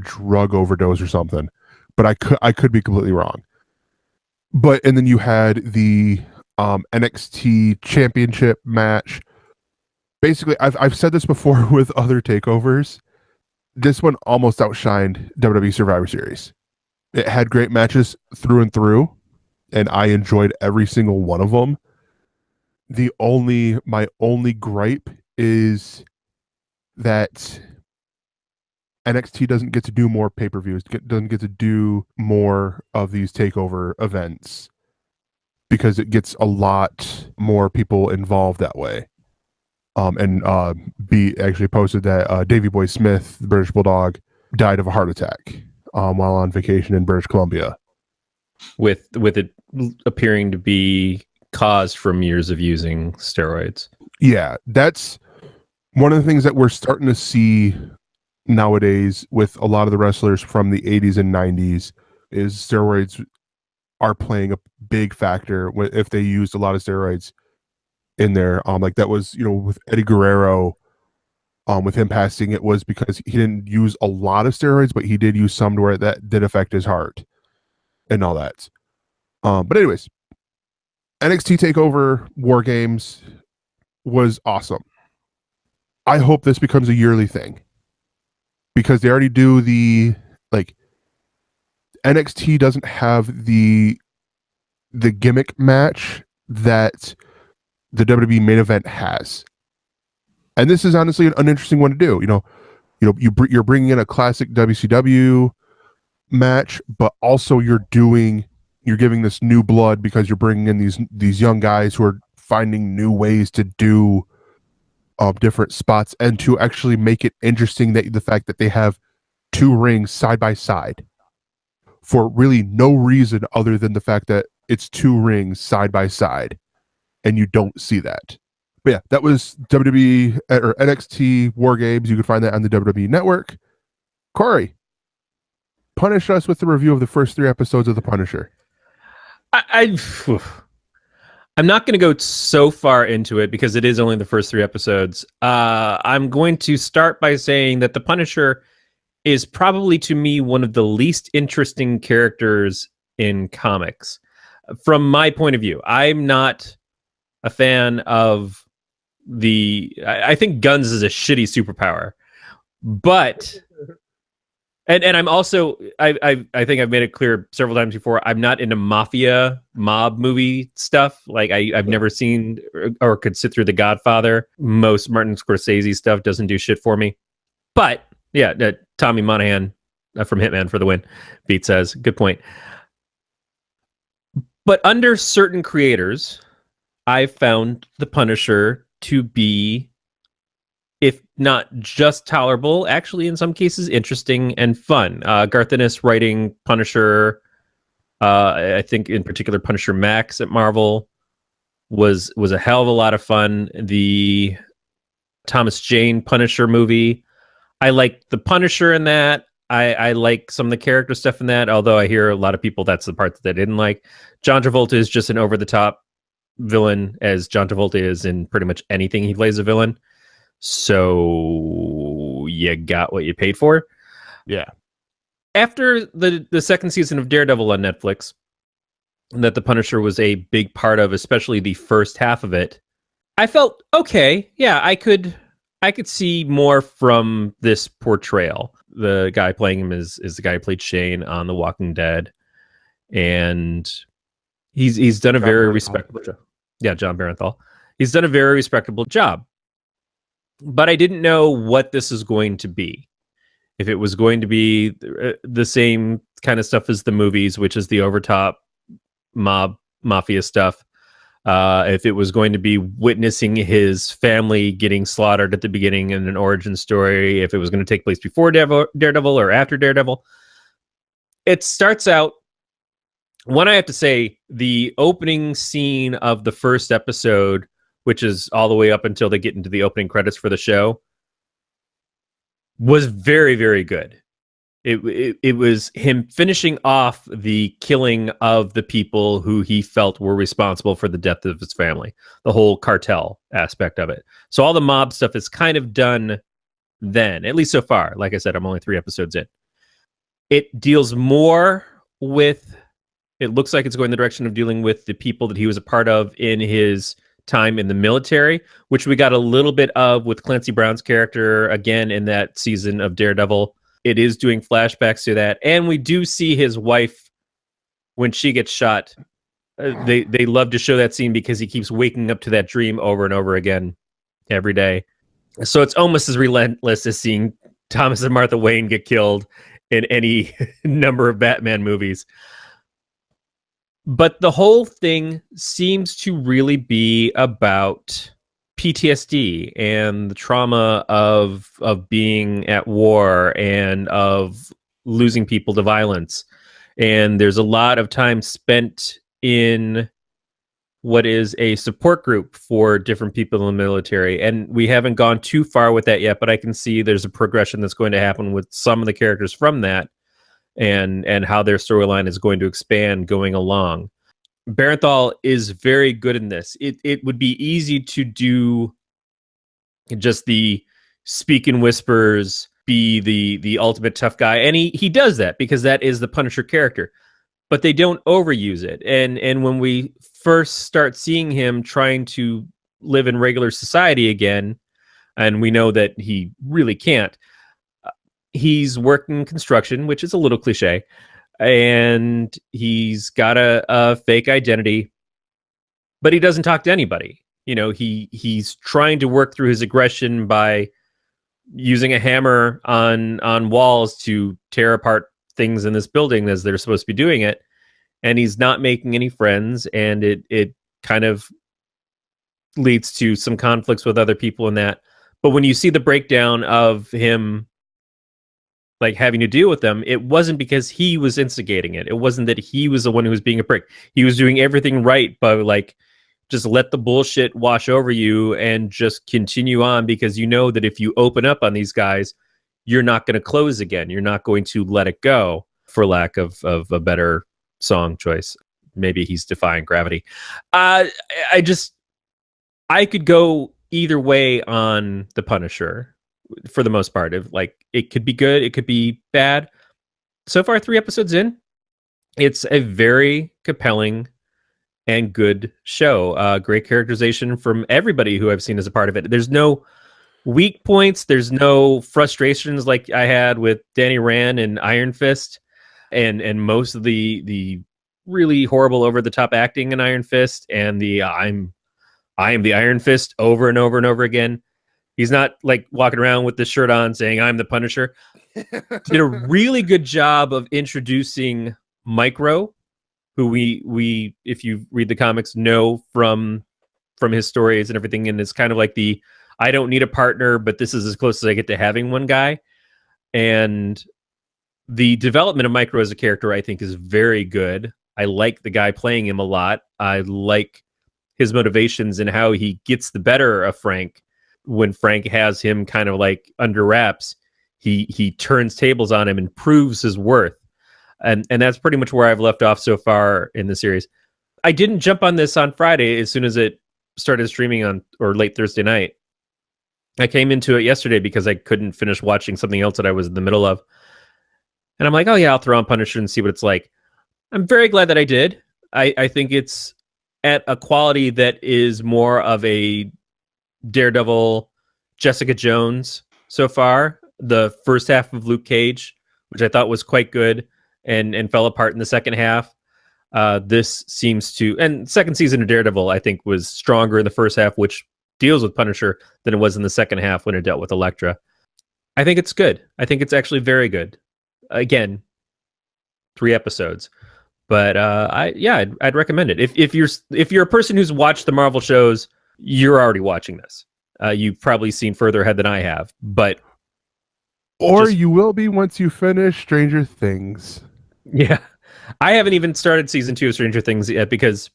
drug overdose or something, but I could be completely wrong. But and then you had the NXT Championship match. Basically, I've said this before with other takeovers. This one almost outshined WWE Survivor Series. It had great matches through and through, and I enjoyed every single one of them. My only gripe is that NXT doesn't get to do more pay-per-views, doesn't get to do more of these takeover events, because it gets a lot more people involved that way. B actually posted that Davey Boy Smith, the British Bulldog, died of a heart attack while on vacation in British Columbia, with it appearing to be caused from years of using steroids. Yeah, that's one of the things that we're starting to see nowadays with a lot of the wrestlers from the 80s and 90s is steroids are playing a big factor if they used a lot of steroids in there. Like that was, with Eddie Guerrero, with him passing, it was because he didn't use a lot of steroids, but he did use some to where that did affect his heart and all that. But anyways, NXT TakeOver War Games was awesome. I hope this becomes a yearly thing, because they already do NXT doesn't have the gimmick match that the WWE main event has. And this is honestly an interesting one to do. You're bringing in a classic WCW match, but also you're giving this new blood, because you're bringing in these young guys who are finding new ways to do different spots, and to actually make it interesting, that the fact that they have two rings side by side for really no reason other than the fact that it's two rings side by side, and you don't see that. But yeah, that was WWE or NXT War Games. You can find that on the WWE Network. Corey, punish us with the review of the first 3 episodes of The Punisher. I'm not going to go so far into it because it is only the first 3 episodes. I'm going to start by saying that the Punisher is probably, to me, one of the least interesting characters in comics. From my point of view, I'm not a fan of I think guns is a shitty superpower, but and I'm also I think I've made it clear several times before, I'm not into mob movie stuff. Like I've never seen or could sit through The Godfather. Most Martin Scorsese stuff doesn't do shit for me. But yeah, Tommy Monahan from Hitman for the win. Beat says, good point. But under certain creators, I've found the Punisher to be, if not just tolerable, actually in some cases interesting and fun. Garth Ennis writing Punisher, I think in particular Punisher Max at Marvel, was a hell of a lot of fun. The Thomas Jane Punisher movie, I like the Punisher in that. I like some of the character stuff in that, although I hear a lot of people that's the part that they didn't like. John Travolta is just an over-the-top villain, as John Travolta is in pretty much anything he plays a villain. So you got what you paid for. Yeah. After the second season of Daredevil on Netflix, that the Punisher was a big part of, especially the first half of it, I felt okay. Yeah, I could see more from this portrayal. The guy playing him is the guy who played Shane on The Walking Dead, and he's done a very respectable job. Yeah, John Barenthal. He's done a very respectable job. But I didn't know what this is going to be. If it was going to be the same kind of stuff as the movies, which is the overtop mafia stuff. If it was going to be witnessing his family getting slaughtered at the beginning in an origin story, if it was going to take place before Daredevil or after Daredevil. It starts out, one, I have to say, the opening scene of the first episode, which is all the way up until they get into the opening credits for the show, was very, very good. It was him finishing off the killing of the people who he felt were responsible for the death of his family, the whole cartel aspect of it. So all the mob stuff is kind of done then, at least so far. Like I said, I'm only 3 episodes in. It deals more with, it looks like it's going the direction of dealing with the people that he was a part of in his time in the military, which we got a little bit of with Clancy Brown's character again in that season of Daredevil. It is doing flashbacks to that, and we do see his wife when she gets shot. They love to show that scene because he keeps waking up to that dream over and over again every day. So it's almost as relentless as seeing Thomas and Martha Wayne get killed in any number of Batman movies. But the whole thing seems to really be about PTSD and the trauma of being at war and of losing people to violence. And there's a lot of time spent in what is a support group for different people in the military. And we haven't gone too far with that yet, but I can see there's a progression that's going to happen with some of the characters from that and how their storyline is going to expand going along. Barenthal is very good in this. It would be easy to do just the speak in whispers, be the ultimate tough guy, and he does that because that is the Punisher character. But they don't overuse it. And when we first start seeing him trying to live in regular society again, and we know that he really can't, he's working construction, which is a little cliche. And he's got a fake identity, but he doesn't talk to anybody. You know, he's trying to work through his aggression by using a hammer on walls to tear apart things in this building as they're supposed to be doing it. And he's not making any friends, and it kind of leads to some conflicts with other people in that. But when you see the breakdown of him like having to deal with them, it wasn't because he was instigating it. It wasn't that he was the one who was being a prick. He was doing everything right, but like just let the bullshit wash over you and just continue on, because you know that if you open up on these guys, you're not going to close again. You're not going to let it go, for lack of a better song choice. Maybe he's defying gravity. I could go either way on the Punisher. For the most part, it could be good, it could be bad. So far, 3 episodes in, it's a very compelling and good show. Great characterization from everybody who I've seen as a part of it. There's no weak points. There's no frustrations like I had with Danny Rand and Iron Fist, and most of the really horrible over the top acting in Iron Fist, and I am the Iron Fist over and over and over again. He's not like walking around with the shirt on saying I'm the Punisher. Did a really good job of introducing Micro, who we if you read the comics know from his stories and everything, and it's kind of like the I don't need a partner, but this is as close as I get to having one guy. And the development of Micro as a character, I think, is very good. I like the guy playing him a lot. I like his motivations and how he gets the better of Frank. When Frank has him kind of like under wraps, he turns tables on him and proves his worth. And that's pretty much where I've left off so far in the series. I didn't jump on this on Friday as soon as it started streaming or late Thursday night. I came into it yesterday because I couldn't finish watching something else that I was in the middle of. And I'm like, oh yeah, I'll throw on Punisher and see what it's like. I'm very glad that I did. I think it's at a quality that is more of a Daredevil, Jessica Jones so far. The first half of Luke Cage, which I thought was quite good and fell apart in the second half. This seems to, and second season of Daredevil, I think, was stronger in the first half, which deals with Punisher, than it was in the second half when it dealt with Elektra. I think it's good. I think it's actually very good. Again, 3 episodes, but I'd recommend it. If you're a person who's watched the Marvel shows, you're already watching this. You've probably seen further ahead than I have, but you will be once you finish Stranger Things. Yeah, I haven't even started season 2 of Stranger Things yet because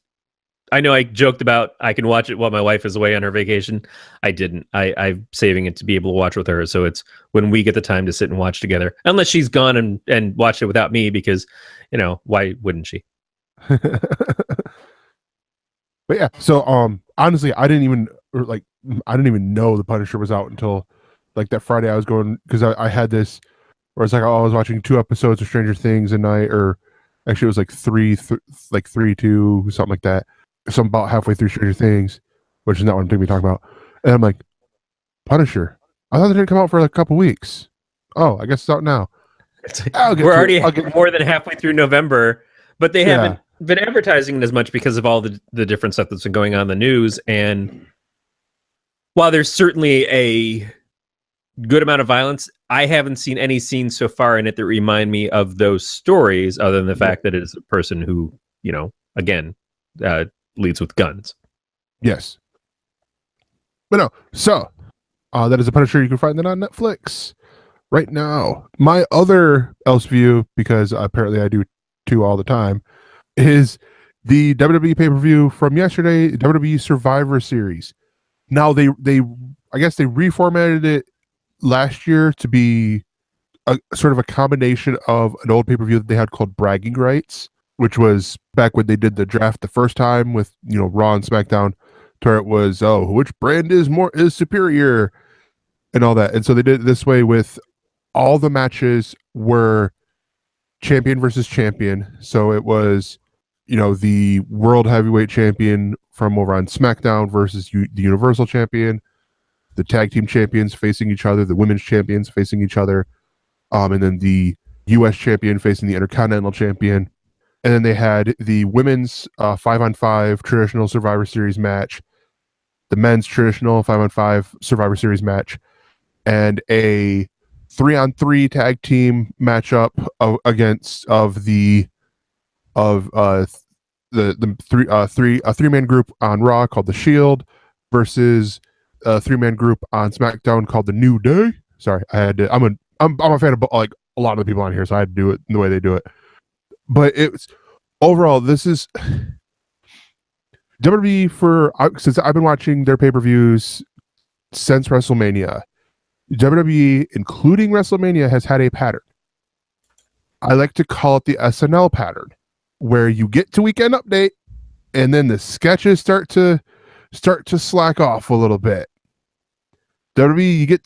I know I joked about I can watch it while my wife is away on her vacation. I didn't. I'm saving it to be able to watch with her. So it's when we get the time to sit and watch together. Unless she's gone and watched it without me because, why wouldn't she? But yeah, so honestly, I didn't even know the Punisher was out until like that Friday. I was going because I had this where it's like, I was watching 2 episodes of Stranger Things a night, or actually it was like 3, 2, something like that. So I'm about halfway through Stranger Things, which is not what I'm going to be talking about. And I'm like, Punisher. I thought it didn't come out for like a couple weeks. Oh, I guess it's out now. We're already more than halfway through November, but they haven't been advertising it as much because of all the different stuff that's been going on in the news. And while there's certainly a good amount of violence, I haven't seen any scenes so far in it that remind me of those stories, other than the fact that it is a person who, again, leads with guns. Yes. But no, so that is a Punisher. You can find that on Netflix right now. My other ElseView, because apparently I do too all the time, is the WWE pay-per-view from yesterday, WWE Survivor Series. Now they I guess they reformatted it last year to be a sort of a combination of an old pay-per-view that they had called Bragging Rights, which was back when they did the draft the first time with Raw and SmackDown, to where it was, which brand is superior and all that. And so they did it this way with all the matches were champion versus champion. So it was the world heavyweight champion from over on SmackDown versus the Universal champion, the tag team champions facing each other, the women's champions facing each other, and then the US champion facing the Intercontinental champion. And then they had the women's 5-on-5 traditional Survivor Series match, the men's traditional 5-on-5 Survivor Series match, and a 3-on-3 tag team matchup a 3-man group on Raw called the Shield versus a 3-man group on SmackDown called the New Day. Sorry, I had to. I'm a fan of like a lot of the people on here, so I had to do it the way they do it. But it's overall, this is WWE since I've been watching their pay-per-views since WrestleMania. WWE, including WrestleMania, has had a pattern. I like to call it the SNL pattern, where you get to Weekend Update, and then the sketches start to slack off a little bit. WWE, you get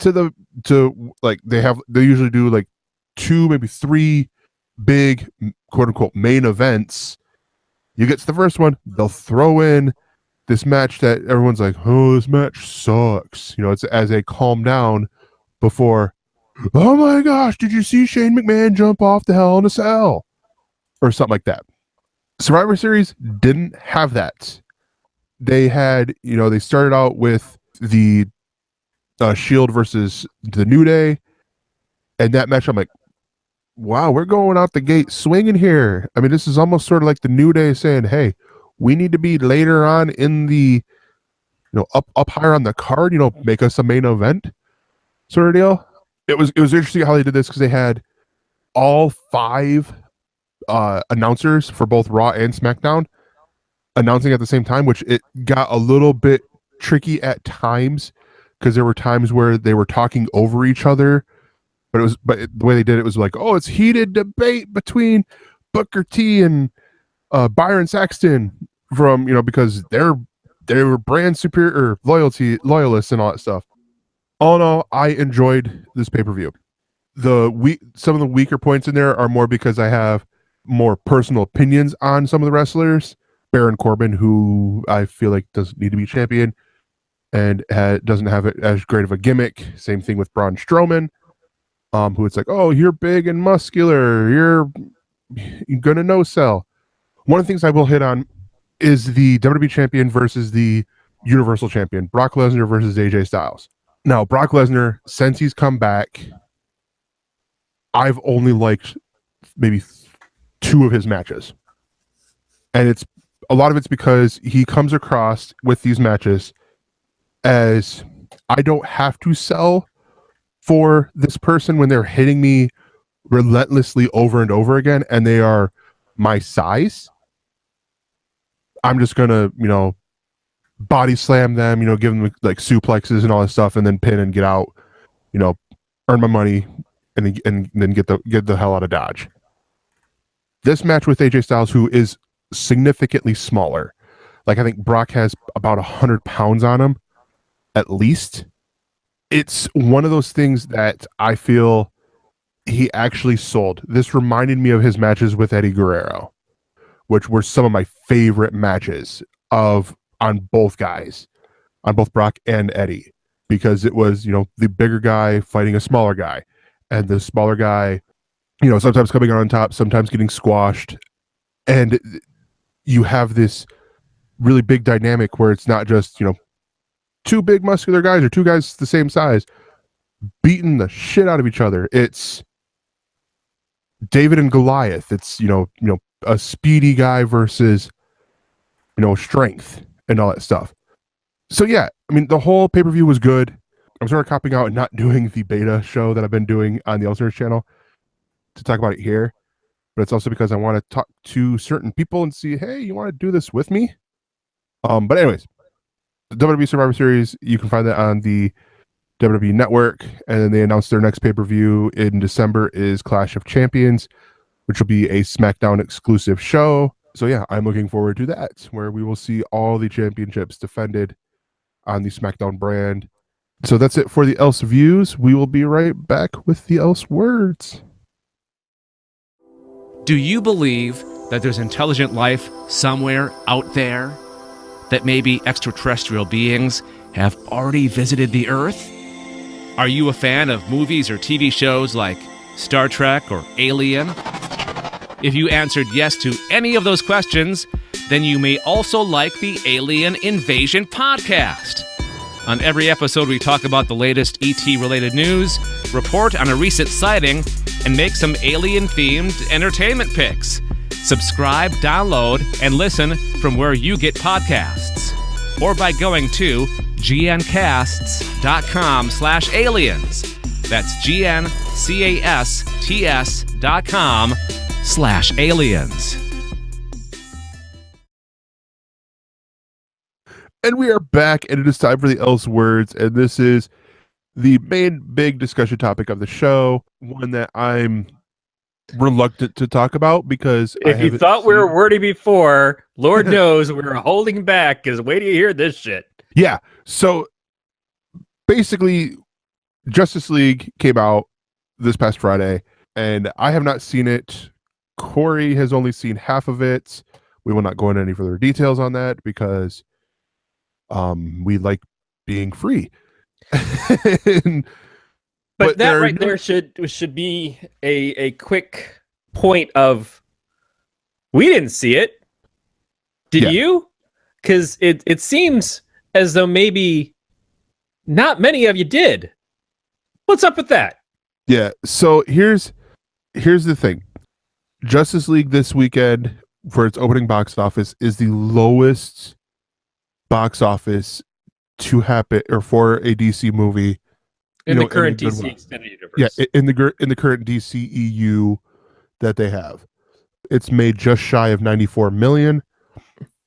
they usually do like 2, maybe 3 big quote unquote main events. You get to the first one, they'll throw in this match that everyone's like, oh, this match sucks. It's as they calm down before, oh my gosh, did you see Shane McMahon jump off the Hell in a Cell? Or something like that. Survivor Series didn't have that. They had, they started out with the Shield versus the New Day. And that match, I'm like, wow, we're going out the gate swinging here. I mean, this is almost sort of like the New Day saying, hey, we need to be later on in the, up higher on the card, make us a main event sort of deal. It was interesting how they did this because they had all 5 announcers for both Raw and SmackDown announcing at the same time, which it got a little bit tricky at times because there were times where they were talking over each other. But the way they did it was like, oh, it's heated debate between Booker T and Byron Saxton from because they were brand superior loyalists and all that stuff. All in all, I enjoyed this pay-per-view. Some of the weaker points in there are more because I have more personal opinions on some of the wrestlers Baron Corbin, who I feel like doesn't need to be champion and doesn't have it as great of a gimmick. Same thing with Braun Strowman, who it's like, oh, you're big and muscular, you're gonna no sell. One of the things I will hit on is the WWE champion versus the Universal champion, Brock Lesnar versus AJ Styles. Now, Brock Lesnar, since he's come back, I've only liked maybe 2 of his matches. And a lot of it's because he comes across with these matches as I don't have to sell for this person when they're hitting me relentlessly over and over again, and they are my size. I'm just gonna, body slam them, give them like suplexes and all this stuff, and then pin and get out, earn my money, and then get the hell out of Dodge. This match with AJ Styles, who is significantly smaller, like I think Brock has about 100 pounds on him, at least. It's one of those things that I feel he actually sold. This reminded me of his matches with Eddie Guerrero, which were some of my favorite matches on both guys, on both Brock and Eddie, because it was, the bigger guy fighting a smaller guy, and the smaller guy, sometimes coming out on top, sometimes getting squashed. And you have this really big dynamic where it's not just, 2 big muscular guys or 2 guys the same size beating the shit out of each other. It's David and Goliath. It's, a speedy guy versus, strength and all that stuff. So yeah, I mean, the whole pay-per-view was good. I'm sort of copping out and not doing the beta show that I've been doing on the ElseNerds channel to talk about it here. But it's also because I want to talk to certain people and see, hey, you want to do this with me? But anyways, the WWE Survivor Series, you can find that on the WWE Network. And then they announced their next pay-per-view in December is Clash of Champions, which will be a SmackDown exclusive show. So yeah, I'm looking forward to that, where we will see all the championships defended on the SmackDown brand. So that's it for the ElseViews. We will be right back with the ElseWords. Do you believe that there's intelligent life somewhere out there? That maybe extraterrestrial beings have already visited the Earth? Are you a fan of movies or TV shows like Star Trek or Alien? If you answered yes to any of those questions, then you may also like the Alien Invasion podcast. On every episode, we talk about the latest ET-related news, report on a recent sighting, and make some alien-themed entertainment picks. Subscribe, download, and listen from where you get podcasts. Or by going to gncasts.com/aliens. That's GNCASTS.com/aliens. And we are back, and it is time for the ElseWords, and this is the main big discussion topic of the show, one that I'm reluctant to talk about because if you thought we were wordy before, Lord knows we were holding back, because wait till you hear this shit. Yeah, so basically, Justice League came out this past Friday, and I have not seen it. Corey has only seen half of it. We will not go into any further details on that because we like being free. But that right there should be a quick point of, we didn't see it. Did you? Because it seems as though maybe not many of you did. What's up with that? Yeah, so here's the thing. Justice League this weekend for its opening box office is the lowest box office to happen or for a DC movie in the current DC extended universe. Yeah, in the current DCEU that they have. It's made just shy of 94 million.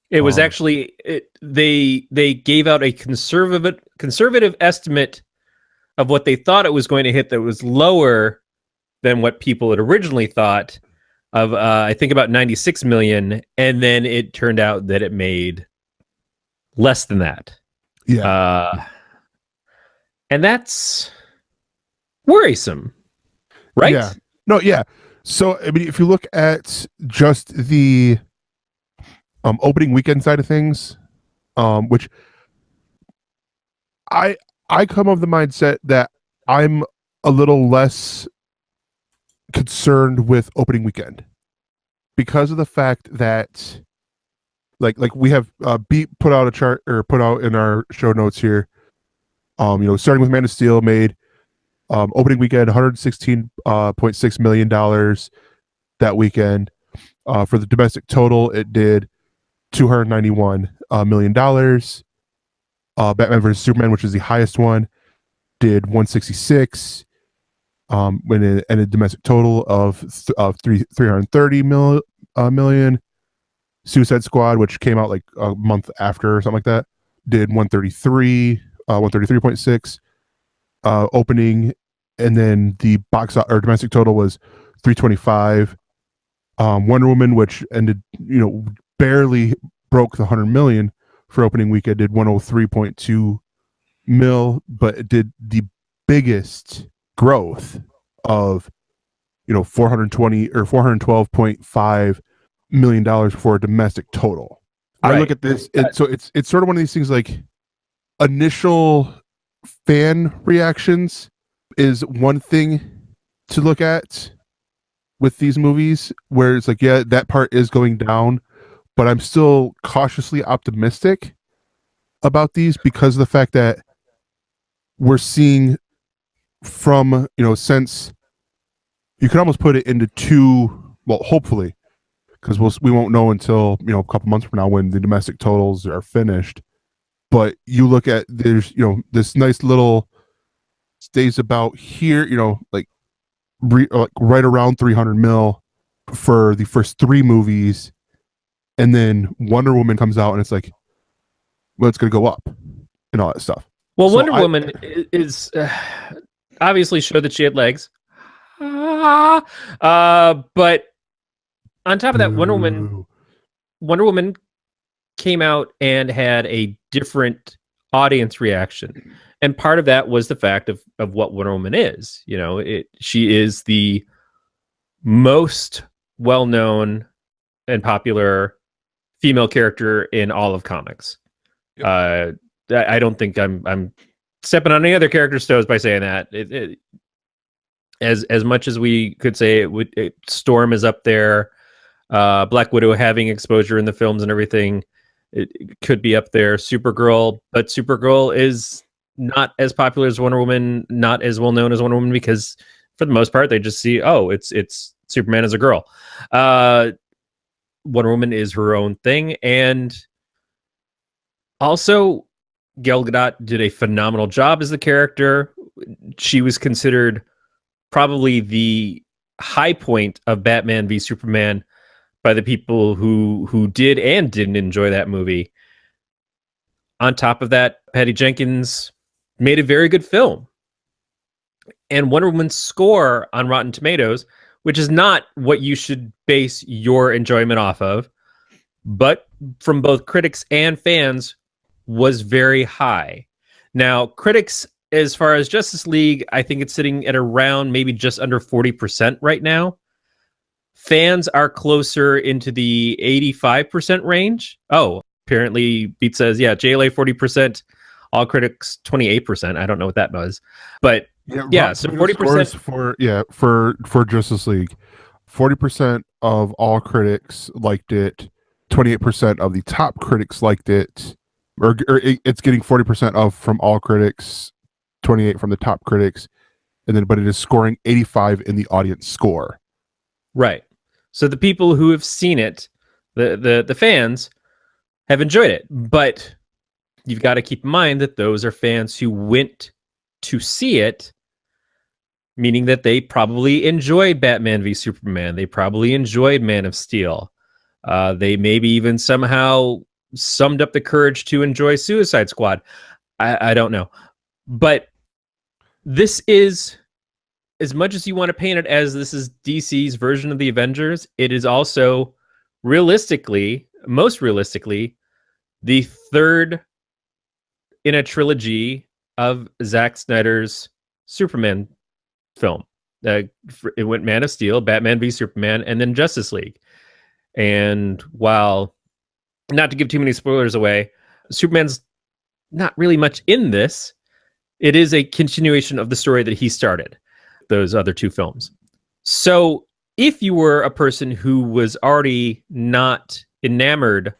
It was actually they gave out a conservative estimate of what they thought it was going to hit that was lower than what people had originally thought of, I think about 96 million, and then it turned out that it made less than that. Yeah. And that's worrisome, right? Yeah. No, yeah. So, I mean, if you look at just the opening weekend side of things, which I come of the mindset that I'm a little less concerned with opening weekend because of the fact that like we have Beat put out a chart or put out in our show notes here. Starting with Man of Steel made opening weekend $116.6 million that weekend. For the domestic total, it did $291 million. Batman vs Superman, which is the highest one, did 166 when it ended domestic total of 330 million. Suicide Squad, which came out like a month after or something like that, did 133.6 opening, and then the domestic total was 325. Wonder Woman, which ended, barely broke the 100 million for opening weekend, did 103.2 mil, but it did the biggest growth of 420 or 412.5 million dollars for a domestic total. Right. I look at this, so it's sort of one of these things like initial fan reactions is one thing to look at with these movies, where it's like, yeah, that part is going down, but I'm still cautiously optimistic about these because of the fact that we're seeing from, since you could almost put it into two, well, hopefully, because we won't know until, a couple months from now when the domestic totals are finished. But you look at, there's, this nice little stays about here, like right around 300 mil for the first three movies, and then Wonder Woman comes out and it's like, well, it's gonna go up and all that stuff. Well, Wonder Woman is obviously showed that she had legs, but on top of that, Wonder Woman came out and had a different audience reaction. And part of that was the fact of what Wonder Woman is. She is the most well-known and popular female character in all of comics. Yep. I don't think I'm stepping on any other character's toes by saying that. As much as we could say Storm is up there, Black Widow having exposure in the films and everything, it could be up there. Supergirl, but Supergirl is not as popular as Wonder Woman, not as well known as Wonder Woman, because for the most part they just see, oh, it's Superman as a girl. Wonder Woman is her own thing, and also Gal Gadot did a phenomenal job as the character. She was considered probably the high point of Batman v Superman by the people who did and didn't enjoy that movie. On top of that, Patty Jenkins made a very good film. And Wonder Woman's score on Rotten Tomatoes, which is not what you should base your enjoyment off of, but from both critics and fans, was very high. Now, critics, as far as Justice League, I think it's sitting at around maybe just under 40% right now. Fans are closer into the 85% range. Oh, apparently Beat says, yeah, JLA 40%, all critics 28%. I don't know what that was. But yeah, so 40% for Justice League. 40% of all critics liked it. 28% of the top critics liked it. Or it's getting 40% from all critics, 28 from the top critics, but it is scoring 85 in the audience score. Right. So the people who have seen it, the fans, have enjoyed it. But you've got to keep in mind that those are fans who went to see it, meaning that they probably enjoyed Batman v Superman. They probably enjoyed Man of Steel. They maybe even somehow summed up the courage to enjoy Suicide Squad. I don't know. But this is, as much as you want to paint it as this is DC's version of the Avengers, it is also most realistically, the third in a trilogy of Zack Snyder's Superman film. It went Man of Steel, Batman v Superman, and then Justice League. And while not to give too many spoilers away, Superman's not really much in this. It is a continuation of the story that he started, those other two films. So if you were a person who was already not enamored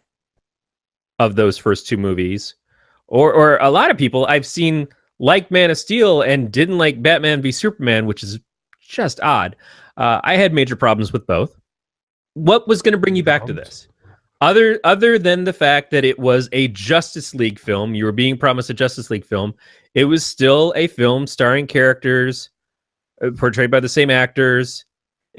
of those first two movies, or a lot of people I've seen like Man of Steel and didn't like Batman v Superman, which is just odd. I had major problems with both. What was going to bring you back to this? Other than the fact that it was a Justice League film, you were being promised a Justice League film, it was still a film starring characters portrayed by the same actors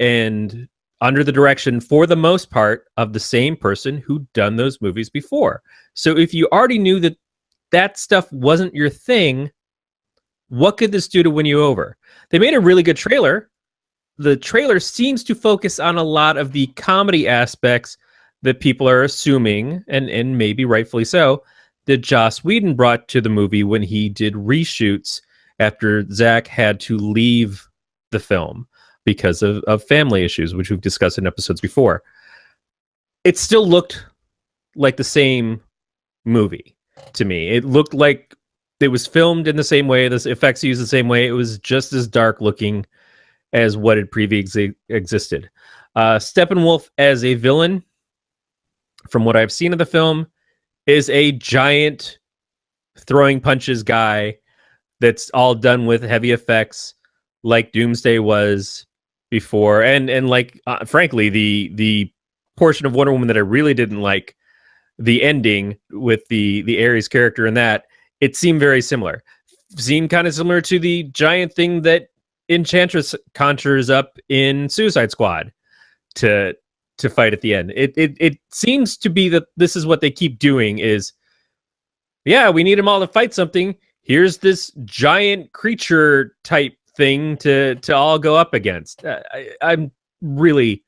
and under the direction, for the most part, of the same person who'd done those movies before. So if you already knew that that stuff wasn't your thing, what could this do to win you over? They made a really good trailer. The trailer seems to focus on a lot of the comedy aspects that people are assuming, and maybe rightfully so, that Joss Whedon brought to the movie when he did reshoots after Zack had to leave the film because of family issues, which we've discussed in episodes before. It still looked like the same movie to me. It looked like it was filmed in the same way, the effects used the same way. It was just as dark looking as what had previously existed. Steppenwolf as a villain, from what I've seen of the film, is a giant throwing punches guy that's all done with heavy effects like Doomsday was before. And like, frankly, the portion of Wonder Woman that I really didn't like, the ending with the Ares character in that, it seemed very similar. Seemed kind of similar to the giant thing that Enchantress conjures up in Suicide Squad to fight at the end. It seems to be that this is what they keep doing is, yeah, we need them all to fight something. Here's this giant creature type thing to all go up against. I'm really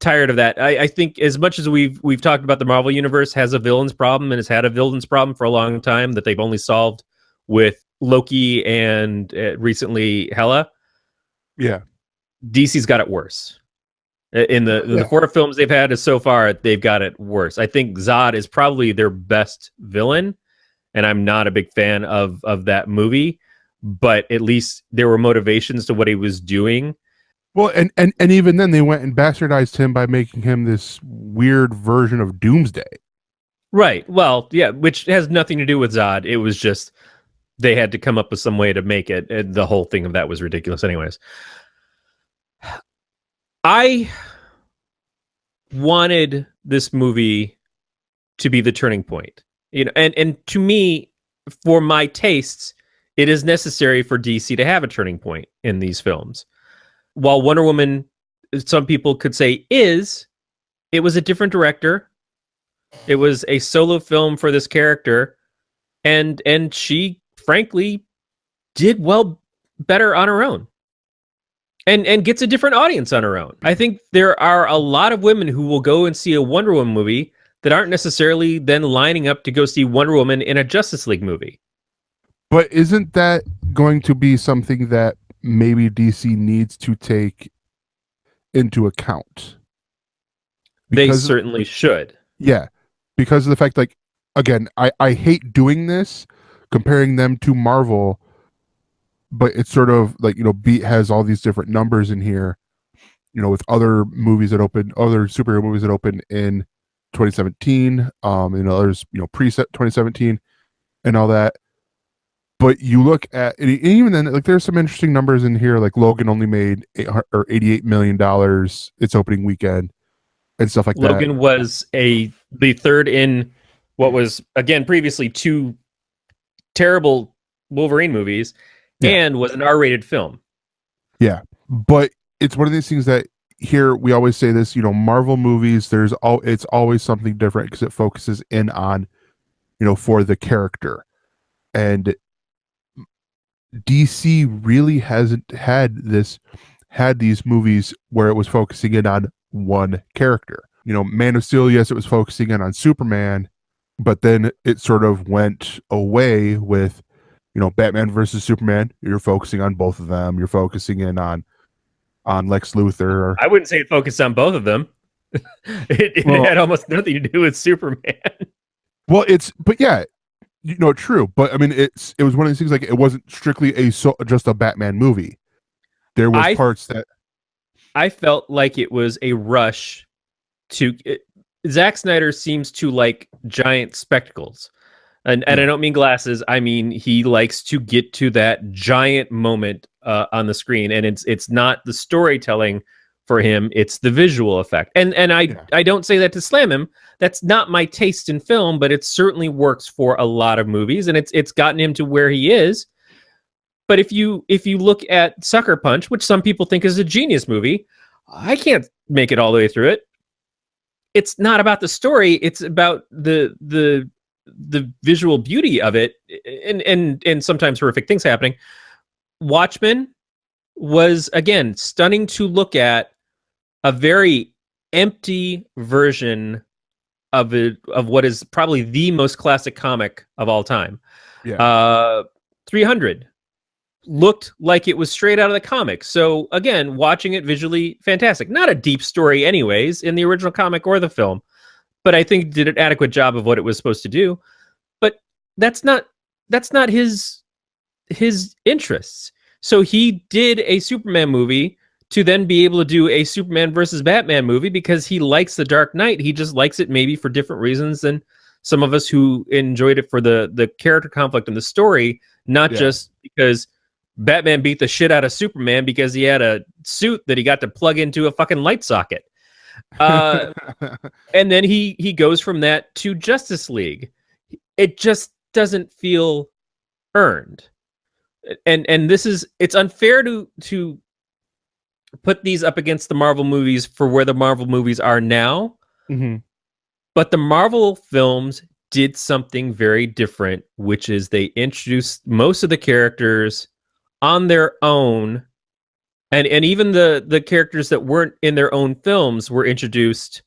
tired of that. I think as much as we've talked about the Marvel Universe has a villain's problem and has had a villain's problem for a long time that they've only solved with Loki and recently Hela. Yeah. DC's got it worse. In the 4 films they've had so far, they've got it worse. I think Zod is probably their best villain, and I'm not a big fan of that movie, but at least there were motivations to what he was doing. Well, and even then they went and bastardized him by making him this weird version of Doomsday. Right. Well, yeah, which has nothing to do with Zod. It was just they had to come up with some way to make it. And the whole thing of that was ridiculous anyways. I wanted this movie to be the turning point. You know, and to me, for my tastes, it is necessary for DC to have a turning point in these films. While Wonder Woman, some people could say it was a different director. It was a solo film for this character, and she frankly did well better on her own. And gets a different audience on her own. I think there are a lot of women who will go and see a Wonder Woman movie that aren't necessarily then lining up to go see Wonder Woman in a Justice League movie. But isn't that going to be something that maybe DC needs to take into account? They certainly should. Yeah, because of the fact, like, again, I hate doing this, comparing them to Marvel, but it's sort of like, you know, Beat has all these different numbers in here, you know, with other movies that open, other superhero movies that opened in 2017, and others, you know, pre-set 2017 and all that. But you look at it, even then, like, there's some interesting numbers in here. Like Logan only made $88 million its opening weekend and stuff like that. Logan was the third in what was, again, previously 2 terrible Wolverine movies, and was an R-rated film. Yeah, but it's one of these things that here we always say this, you know, Marvel movies, it's always something different because it focuses in on, you know, for the character. And DC really hasn't had these movies where it was focusing in on one character. You know, Man of Steel, yes, it was focusing in on Superman, but then it sort of went away with, you know, Batman versus Superman. You're focusing on both of them. You're focusing in on Lex Luthor. I wouldn't say it focused on both of them. It Well- had almost nothing to do with Superman. Well, but yeah, true. But I mean, it was one of these things, like, it wasn't strictly just a Batman movie. There was parts that I felt like it was a rush to. Zack Snyder seems to like giant spectacles. And I don't mean glasses. I mean, he likes to get to that giant moment on the screen, and it's not the storytelling for him; it's the visual effect. And I don't say that to slam him. That's not my taste in film, but it certainly works for a lot of movies, and it's gotten him to where he is. But if you look at Sucker Punch, which some people think is a genius movie, I can't make it all the way through it. It's not about the story; it's about the visual beauty of it, and sometimes horrific things happening. Watchmen was, again, stunning to look at, a very empty version of what is probably the most classic comic of all time. 300 looked like it was straight out of the comic. So again, watching it visually, fantastic. Not a deep story anyways in the original comic or the film, but I think did an adequate job of what it was supposed to do. But that's not his interests. So he did a Superman movie to then be able to do a Superman versus Batman movie because he likes The Dark Knight. He just likes it maybe for different reasons than some of us who enjoyed it for the character conflict and the story, not just because Batman beat the shit out of Superman because he had a suit that he got to plug into a fucking light socket. And then he goes from that to Justice League. It just doesn't feel earned. And it's unfair to put these up against the Marvel movies for where the Marvel movies are now. Mm-hmm. But the Marvel films did something very different, which is they introduced most of the characters on their own, and even the characters that weren't in their own films were introduced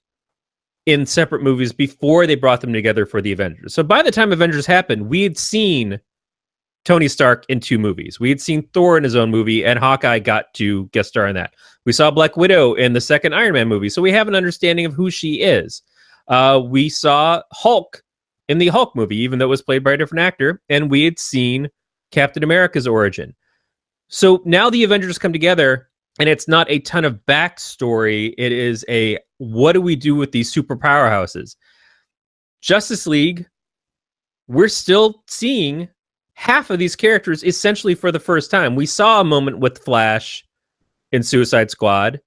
in separate movies before they brought them together for the Avengers. So by the time Avengers happened, we had seen Tony Stark in 2 movies. We had seen Thor in his own movie, and Hawkeye got to guest star in that. We saw Black Widow in the second Iron Man movie, so we have an understanding of who she is. We saw Hulk in the Hulk movie, even though it was played by a different actor, and we had seen Captain America's origin. So now the Avengers come together, and it's not a ton of backstory. It is what do we do with these super powerhouses? Justice League, we're still seeing half of these characters essentially for the first time. We saw a moment with Flash in Suicide Squad,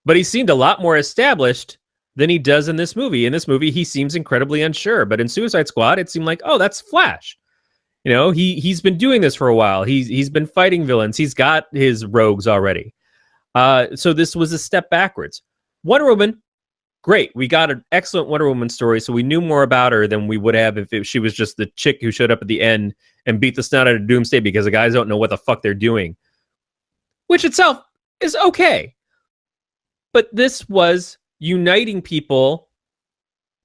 but he seemed a lot more established than he does in this movie. In this movie, he seems incredibly unsure, but in Suicide Squad, it seemed like, oh, that's Flash. You know, he's been doing this for a while. He's been fighting villains. He's got his rogues already. So this was a step backwards. Wonder Woman, great. We got an excellent Wonder Woman story, so we knew more about her than we would have if she was just the chick who showed up at the end and beat the snot out of Doomsday because the guys don't know what the fuck they're doing, which itself is okay. But this was uniting people,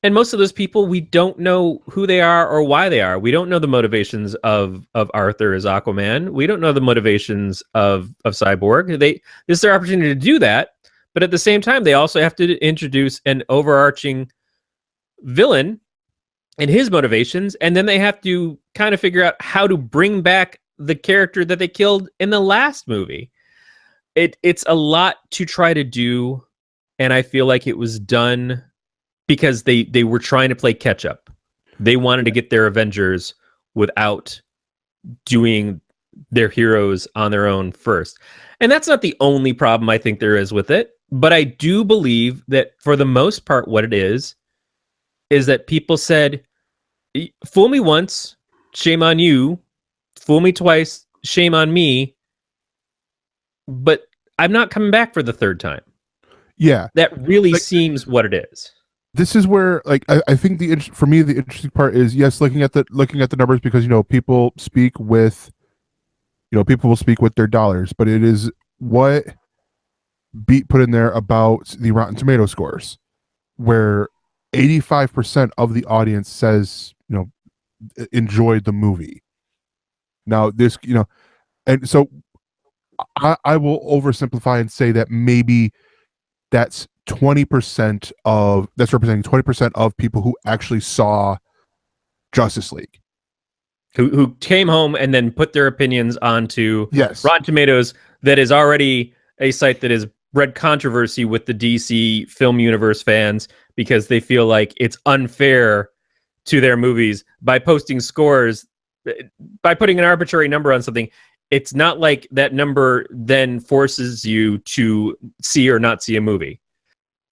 and most of those people, we don't know who they are or why they are. We don't know the motivations of Arthur as Aquaman. We don't know the motivations of Cyborg. This is their opportunity to do that, but at the same time, they also have to introduce an overarching villain and his motivations, and then they have to kind of figure out how to bring back the character that they killed in the last movie. It's a lot to try to do, and I feel like it was done because they were trying to play catch up. They wanted to get their Avengers without doing their heroes on their own first. And that's not the only problem I think there is with it, but I do believe that for the most part what it is that people said, fool me once, shame on you. Fool me twice, shame on me. But I'm not coming back for the third time. Yeah. That really seems what it is. This is where, like, I think for me the interesting part is, yes, looking at the numbers, because people speak with, people will speak with their dollars, but it is what Beat put in there about the Rotten Tomato scores, where 85% of the audience says enjoyed the movie. Now this, and so I will oversimplify and say that maybe that's 20% of that's representing 20% of people who actually saw Justice League. Who came home and then put their opinions onto Yes. Rotten Tomatoes, that is already a site that has bred controversy with the DC film universe fans because they feel like it's unfair to their movies by posting scores, by putting an arbitrary number on something. It's not like that number then forces you to see or not see a movie.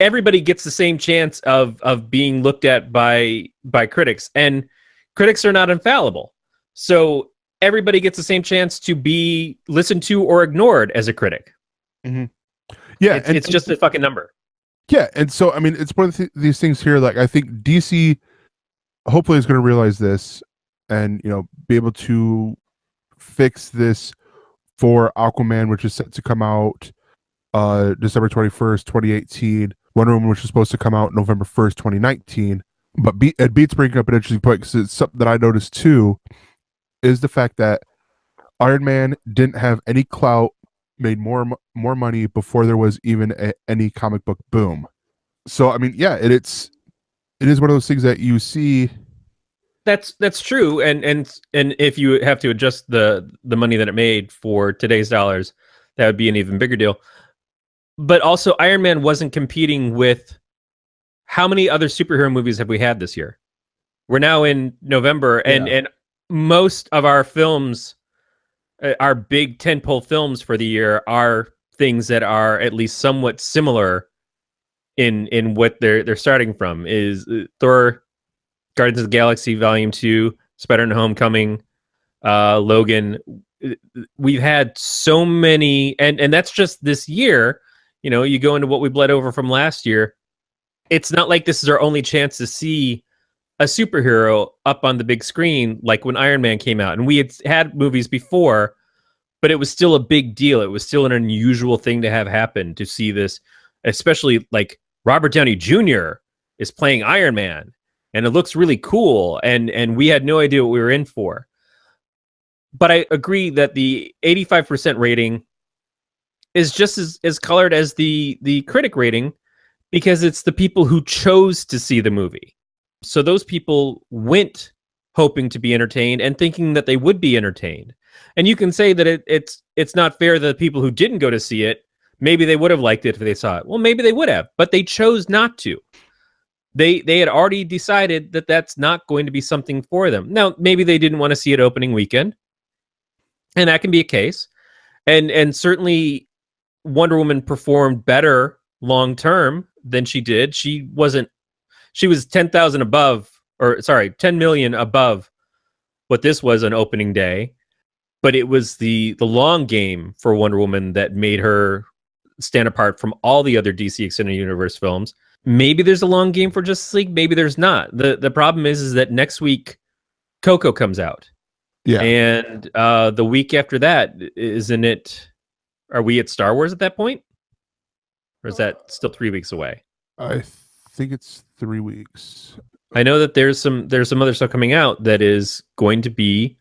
Everybody gets the same chance of being looked at by critics, and critics are not infallible. So everybody gets the same chance to be listened to or ignored as a critic. Mm-hmm. Yeah, it's just a fucking number. Yeah, and so I mean, it's one of these things here. Like, I think DC hopefully is going to realize this, and be able to fix this for Aquaman, which is set to come out December 21st, 2018. Wonder Woman, which is supposed to come out November 1st, 2019. But it beats bringing up an interesting point, because it's something that I noticed too, is the fact that Iron Man didn't have any clout, made more money before there was even any comic book boom. So I mean, yeah, it is one of those things that you see. That's true, and if you have to adjust the money that it made for today's dollars, that would be an even bigger deal. But also, Iron Man wasn't competing with, how many other superhero movies have we had this year? We're now in November, and most of our films, our big tentpole films for the year, are things that are at least somewhat similar in what they're starting from. Is Thor, Guardians of the Galaxy Volume 2, Spider-Man Homecoming, Logan. We've had so many, and that's just this year. You go into what we bled over from last year. It's not like this is our only chance to see a superhero up on the big screen, like when Iron Man came out. And we had movies before, but it was still a big deal. It was still an unusual thing to have happen, to see this, especially like Robert Downey Jr. is playing Iron Man, and it looks really cool. And we had no idea what we were in for. But I agree that the 85% rating is just as colored as the critic rating, because it's the people who chose to see the movie. So those people went hoping to be entertained and thinking that they would be entertained. And you can say that it's not fair that the people who didn't go to see it, maybe they would have liked it if they saw it. Well, maybe they would have, but they chose not to. They had already decided that that's not going to be something for them. Now, maybe they didn't want to see it opening weekend, and that can be a case. And certainly Wonder Woman performed better long term than she did. She was 10,000 above, or sorry, 10 million above what this was on opening day. But it was the long game for Wonder Woman that made her stand apart from all the other DC Extended Universe films. Maybe there's a long game for Justice League, maybe there's not. The problem is that next week Coco comes out. Yeah. And the week after that, isn't it? Are we at Star Wars at that point? Or is that still 3 weeks away? I think it's 3 weeks. I know that there's some other stuff coming out that is going to be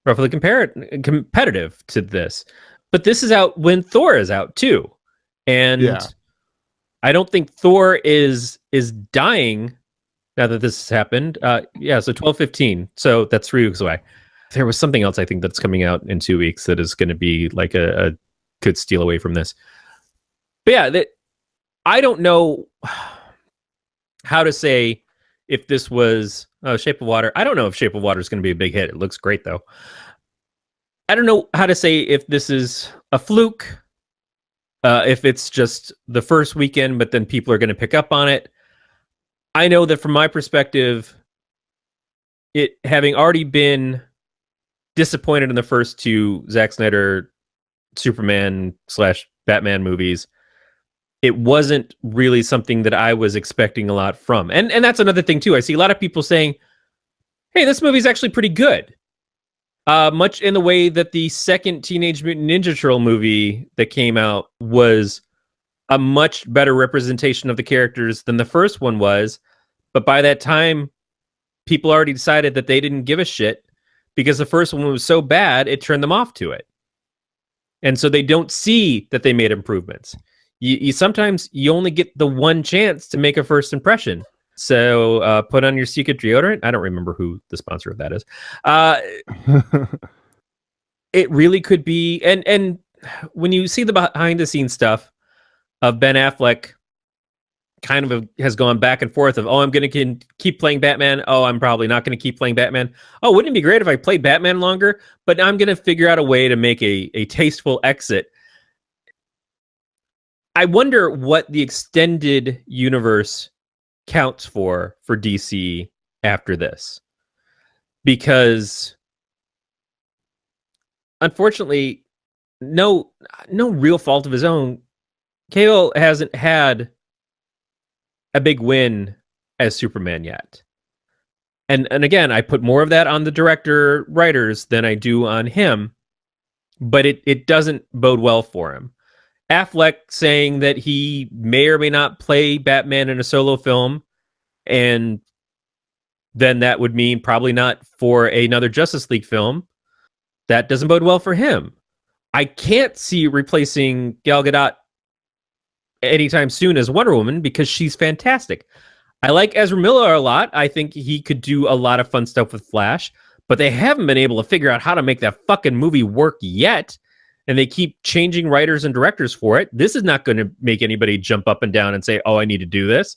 roughly competitive to this. But this is out when Thor is out too. And I don't think Thor is dying now that this has happened. So 12/15. So that's 3 weeks away. There was something else I think that's coming out in 2 weeks that is going to be like a could steal away from this. But yeah, I don't know how to say if this was Shape of Water. I don't know if Shape of Water is going to be a big hit. It looks great though. I don't know how to say if this is a fluke, if it's just the first weekend, but then people are going to pick up on it. I know that from my perspective, it having already been disappointed in the first two Zack Snyder Superman/Batman movies, it wasn't really something that I was expecting a lot from. And that's another thing too. I see a lot of people saying, hey, this movie's actually pretty good. Much in the way that the second Teenage Mutant Ninja Turtle movie that came out was a much better representation of the characters than the first one was. But by that time, people already decided that they didn't give a shit because the first one was so bad, it turned them off to it. And so they don't see that they made improvements. you sometimes you only get the one chance to make a first impression. So put on your secret deodorant. I don't remember who the sponsor of that is. It really could be, and when you see the behind the scenes stuff of Ben Affleck, kind of has gone back and forth of, oh, I'm going to keep playing Batman. Oh, I'm probably not going to keep playing Batman. Oh, wouldn't it be great if I played Batman longer? But I'm going to figure out a way to make a tasteful exit. I wonder what the extended universe counts for DC after this. Because unfortunately, no real fault of his own, Cavill hasn't had a big win as Superman yet. And again, I put more of that on the director writers than I do on him, but it doesn't bode well for him. Affleck saying that he may or may not play Batman in a solo film, and then that would mean probably not for another Justice League film. That doesn't bode well for him. I can't see replacing Gal Gadot anytime soon as Wonder Woman because she's fantastic. I like Ezra Miller a lot. I think he could do a lot of fun stuff with Flash, but they haven't been able to figure out how to make that fucking movie work yet. And they keep changing writers and directors for it. This is not going to make anybody jump up and down and say, oh, I need to do this.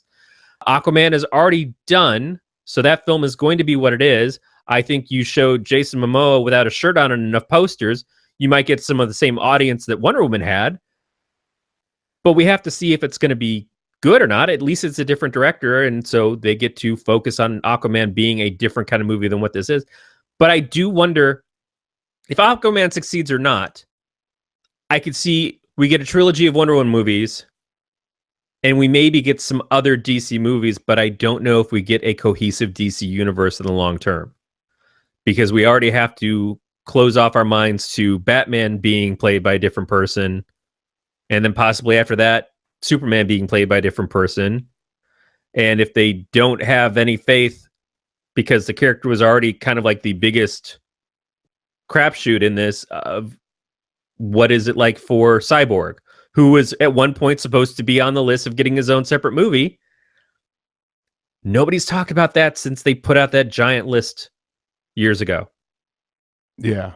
Aquaman is already done, so that film is going to be what it is. I think you showed Jason Momoa without a shirt on and enough posters, you might get some of the same audience that Wonder Woman had. But we have to see if it's going to be good or not. At least it's a different director, and so they get to focus on Aquaman being a different kind of movie than what this is. But I do wonder if Aquaman succeeds or not. I could see we get a trilogy of Wonder Woman movies, and we maybe get some other DC movies, but I don't know if we get a cohesive DC universe in the long term. Because we already have to close off our minds to Batman being played by a different person, and then possibly after that, Superman being played by a different person. And if they don't have any faith, because the character was already kind of like the biggest crapshoot in this, of what is it like for Cyborg, who was at one point supposed to be on the list of getting his own separate movie. Nobody's talked about that since they put out that giant list years ago. Yeah.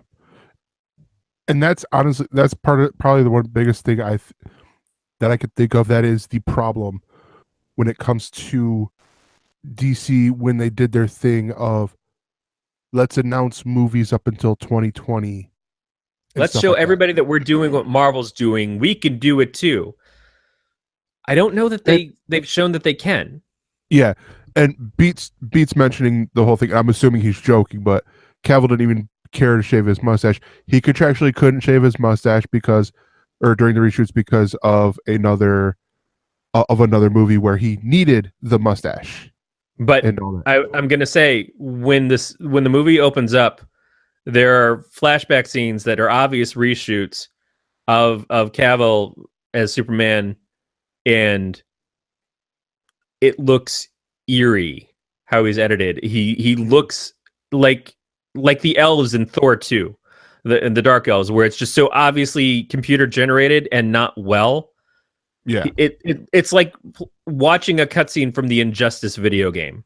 And that's honestly, that's probably the one biggest thing that I could think of that is the problem when it comes to DC when they did their thing of let's announce movies up until 2020. Let's show everybody that we're doing what Marvel's doing. We can do it too. I don't know that they've shown that they can. Yeah. And Beats mentioning the whole thing. I'm assuming he's joking, but Cavill didn't even care to shave his mustache. He contractually couldn't shave his mustache during the reshoots because of another movie where he needed the mustache. But I'm gonna say when the movie opens up, there are flashback scenes that are obvious reshoots of Cavill as Superman, and it looks eerie how he's edited. He looks like the elves in Thor 2, the Dark Elves, where it's just so obviously computer generated and not well. Yeah, it's like watching a cutscene from the Injustice video game.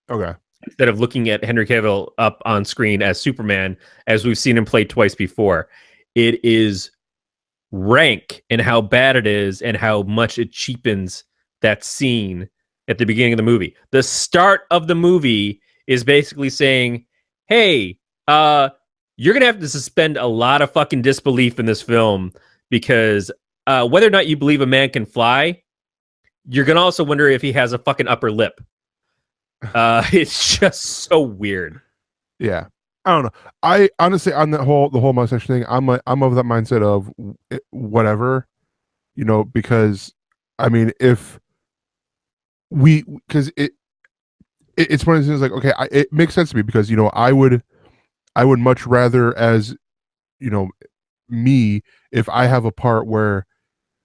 Okay. Instead of looking at Henry Cavill up on screen as Superman, as we've seen him play twice before. It is rank in how bad it is and how much it cheapens that scene at the beginning of the movie. The start of the movie is basically saying, hey, you're going to have to suspend a lot of fucking disbelief in this film because whether or not you believe a man can fly, you're going to also wonder if he has a fucking upper lip. It's just so weird. Yeah. I don't know. I honestly, on the whole mustache thing, I'm of that mindset of whatever, because I mean, because it's one of those things like, okay, it makes sense to me because, I would much rather as, me, if I have a part where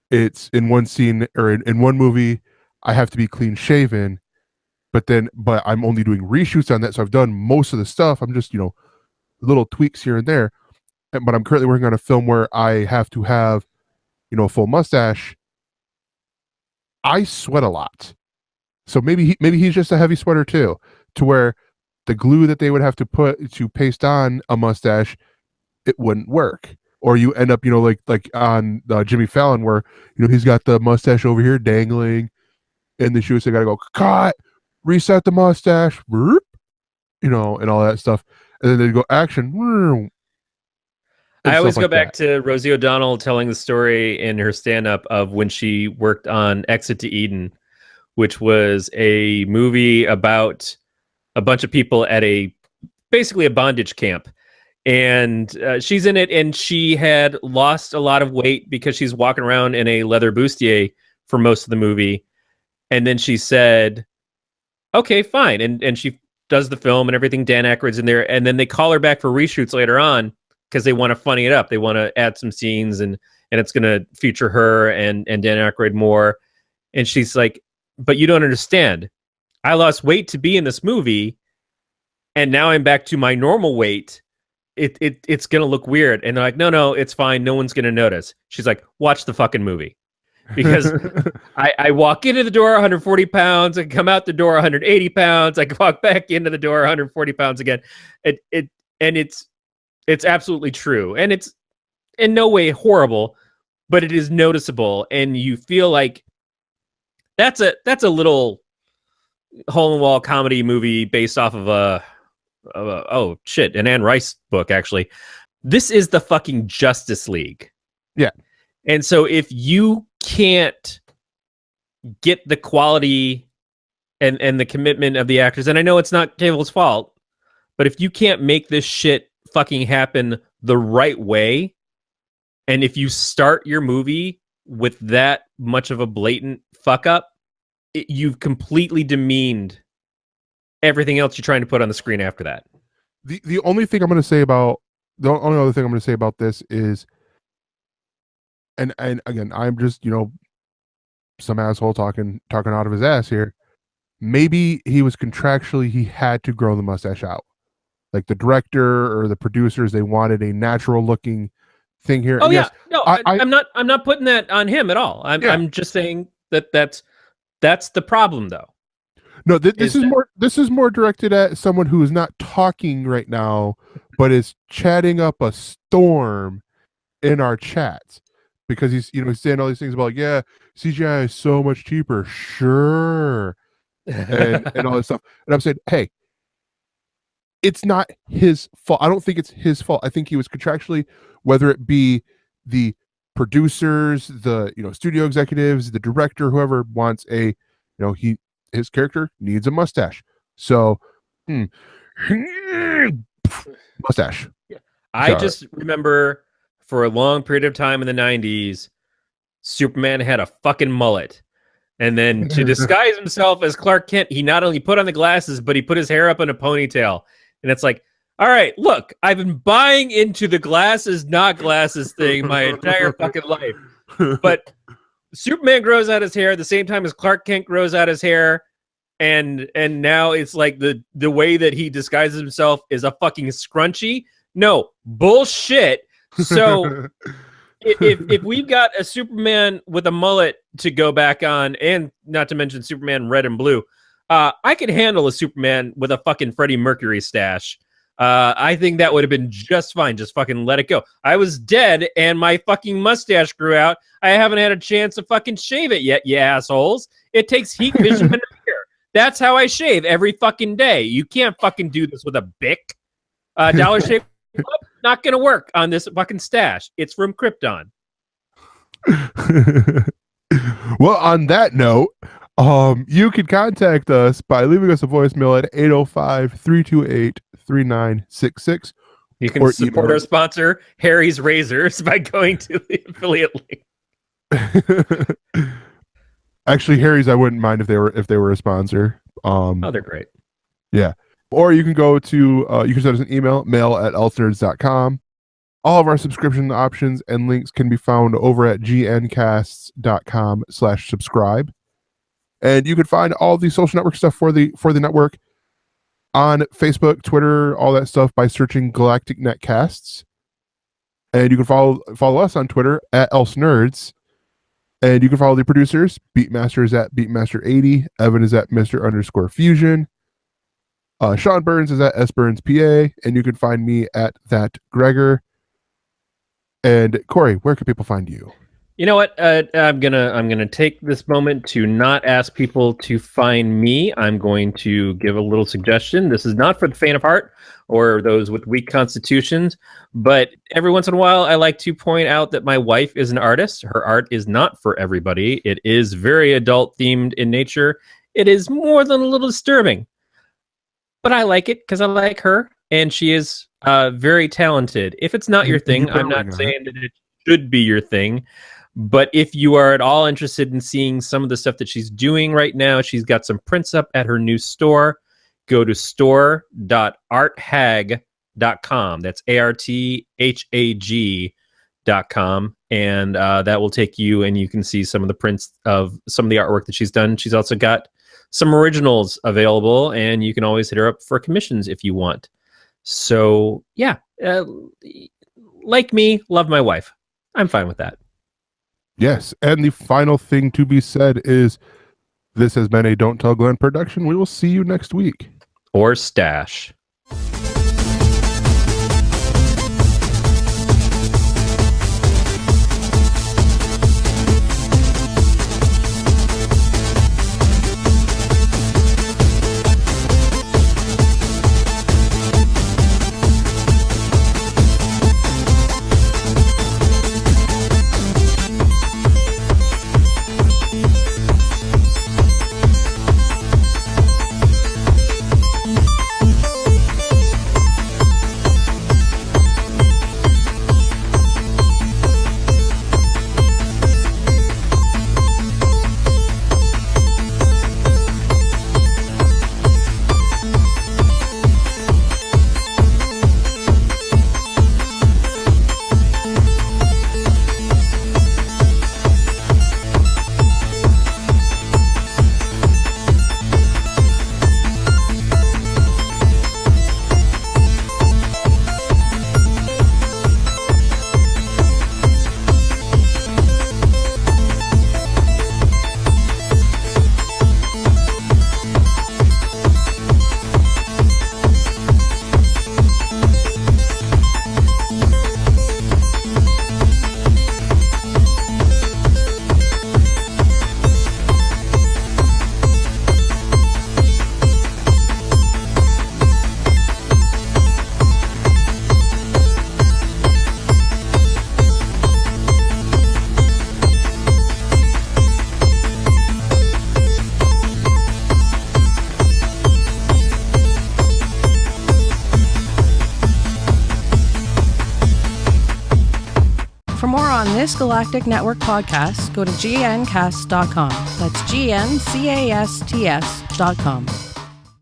it's in one scene or in one movie, I have to be clean shaven, but I'm only doing reshoots on that. So I've done most of the stuff. I'm just, little tweaks here and there, but I'm currently working on a film where I have to have, a full mustache. I sweat a lot. So maybe he's just a heavy sweater too, to where the glue that they would have to put to paste on a mustache, it wouldn't work. Or you end up, like on Jimmy Fallon, where he's got the mustache over here dangling, and the shoes, they gotta go cut, reset the mustache, and all that stuff, and then they go action. I always go back to Rosie O'Donnell telling the story in her stand-up of when she worked on Exit to Eden, which was a movie about a bunch of people at basically a bondage camp. And she's in it, and she had lost a lot of weight because she's walking around in a leather bustier for most of the movie. And then she said, okay, fine. And she does the film and everything. Dan Aykroyd's in there. And then they call her back for reshoots later on because they want to funny it up. They want to add some scenes, and it's going to feature her and Dan Aykroyd more. And she's like, but you don't understand. I lost weight to be in this movie, and now I'm back to my normal weight. It's going to look weird. And they're like, no, it's fine. No one's going to notice. She's like, watch the fucking movie. Because I walk into the door 140 pounds, I come out the door 180 pounds, I walk back into the door 140 pounds again. It's absolutely true. And it's in no way horrible, but it is noticeable. And you feel like that's a little hole in the wall comedy movie based off of an Anne Rice book, actually. This is the fucking Justice League. Yeah. And so if you can't get the quality and the commitment of the actors, and I know it's not Cable's fault, but if you can't make this shit fucking happen the right way, and if you start your movie with that much of a blatant fuck up, you've completely demeaned everything else you're trying to put on the screen after that. The only thing I'm going to say about the only other thing I'm going to say about this is, and again, I'm just some asshole talking out of his ass here. Maybe he was contractually, he had to grow the mustache out. Like the director or the producers, they wanted a natural looking thing here. Oh and yeah, yes, no, I'm not putting that on him at all. I'm just saying that's the problem though. No, this is more directed at someone who is not talking right now, but is chatting up a storm in our chats, because he's saying all these things about, like, yeah, CGI is so much cheaper, sure, and all this stuff. And I'm saying, hey, it's not his fault. I don't think it's his fault. I think he was contractually, whether it be the producers, the studio executives, the director, whoever wants his character needs a mustache. So, mustache. Yeah. I just remember for a long period of time in the 90s, Superman had a fucking mullet. And then to disguise himself as Clark Kent, he not only put on the glasses, but he put his hair up in a ponytail. And it's like, all right, look, I've been buying into the glasses, not glasses thing my entire fucking life. But Superman grows out his hair at the same time as Clark Kent grows out his hair, and now it's like the way that he disguises himself is a fucking scrunchie. No, bullshit. So if we've got a Superman with a mullet to go back on, and not to mention Superman red and blue, I could handle a Superman with a fucking Freddie Mercury stash. I think that would have been just fine. Just fucking let it go. I was dead and my fucking mustache grew out. I haven't had a chance to fucking shave it yet, you assholes. It takes heat vision and a mirror. That's how I shave every fucking day. You can't fucking do this with a Bic. Dollar Shave Club, not going to work on this fucking stash. It's from Krypton. Well, on that note, you can contact us by leaving us a voicemail at 805-328-3966. You can support our sponsor, Harry's Razors, by going to the affiliate link. Actually, Harry's, I wouldn't mind if they were a sponsor. They're great. Yeah. Or you can go to you can send us an email, mail@ElseNerds.com. All of our subscription options and links can be found over at gncasts.com/subscribe. And you can find all the social network stuff for the network on Facebook, Twitter, all that stuff by searching Galactic Netcasts. And you can follow us on Twitter at ElseNerds. And you can follow the producers. Beatmaster is at Beatmaster80. Evan is at Mr_Fusion. Sean Burns is at SBurnsPA. And you can find me at That Gregor. And Corey, where can people find you? You know what? I'm gonna take this moment to not ask people to find me. I'm going to give a little suggestion. This is not for the faint of heart or those with weak constitutions, but every once in a while, I like to point out that my wife is an artist. Her art is not for everybody. It is very adult themed in nature. It is more than a little disturbing, but I like it because I like her, and she is very talented. If it's not your thing, I'm not saying that it should be your thing. But if you are at all interested in seeing some of the stuff that she's doing right now, she's got some prints up at her new store. Go to store.arthag.com. That's ARTHAG.com. And that will take you, and you can see some of the prints of some of the artwork that she's done. She's also got some originals available, and you can always hit her up for commissions if you want. So, yeah, like me, love my wife. I'm fine with that. Yes, and the final thing to be said is this has been a Don't Tell Glenn production. We will see you next week. Or stash. For more on this Galactic Network podcast, go to gncast.com. That's GNCASTS.com.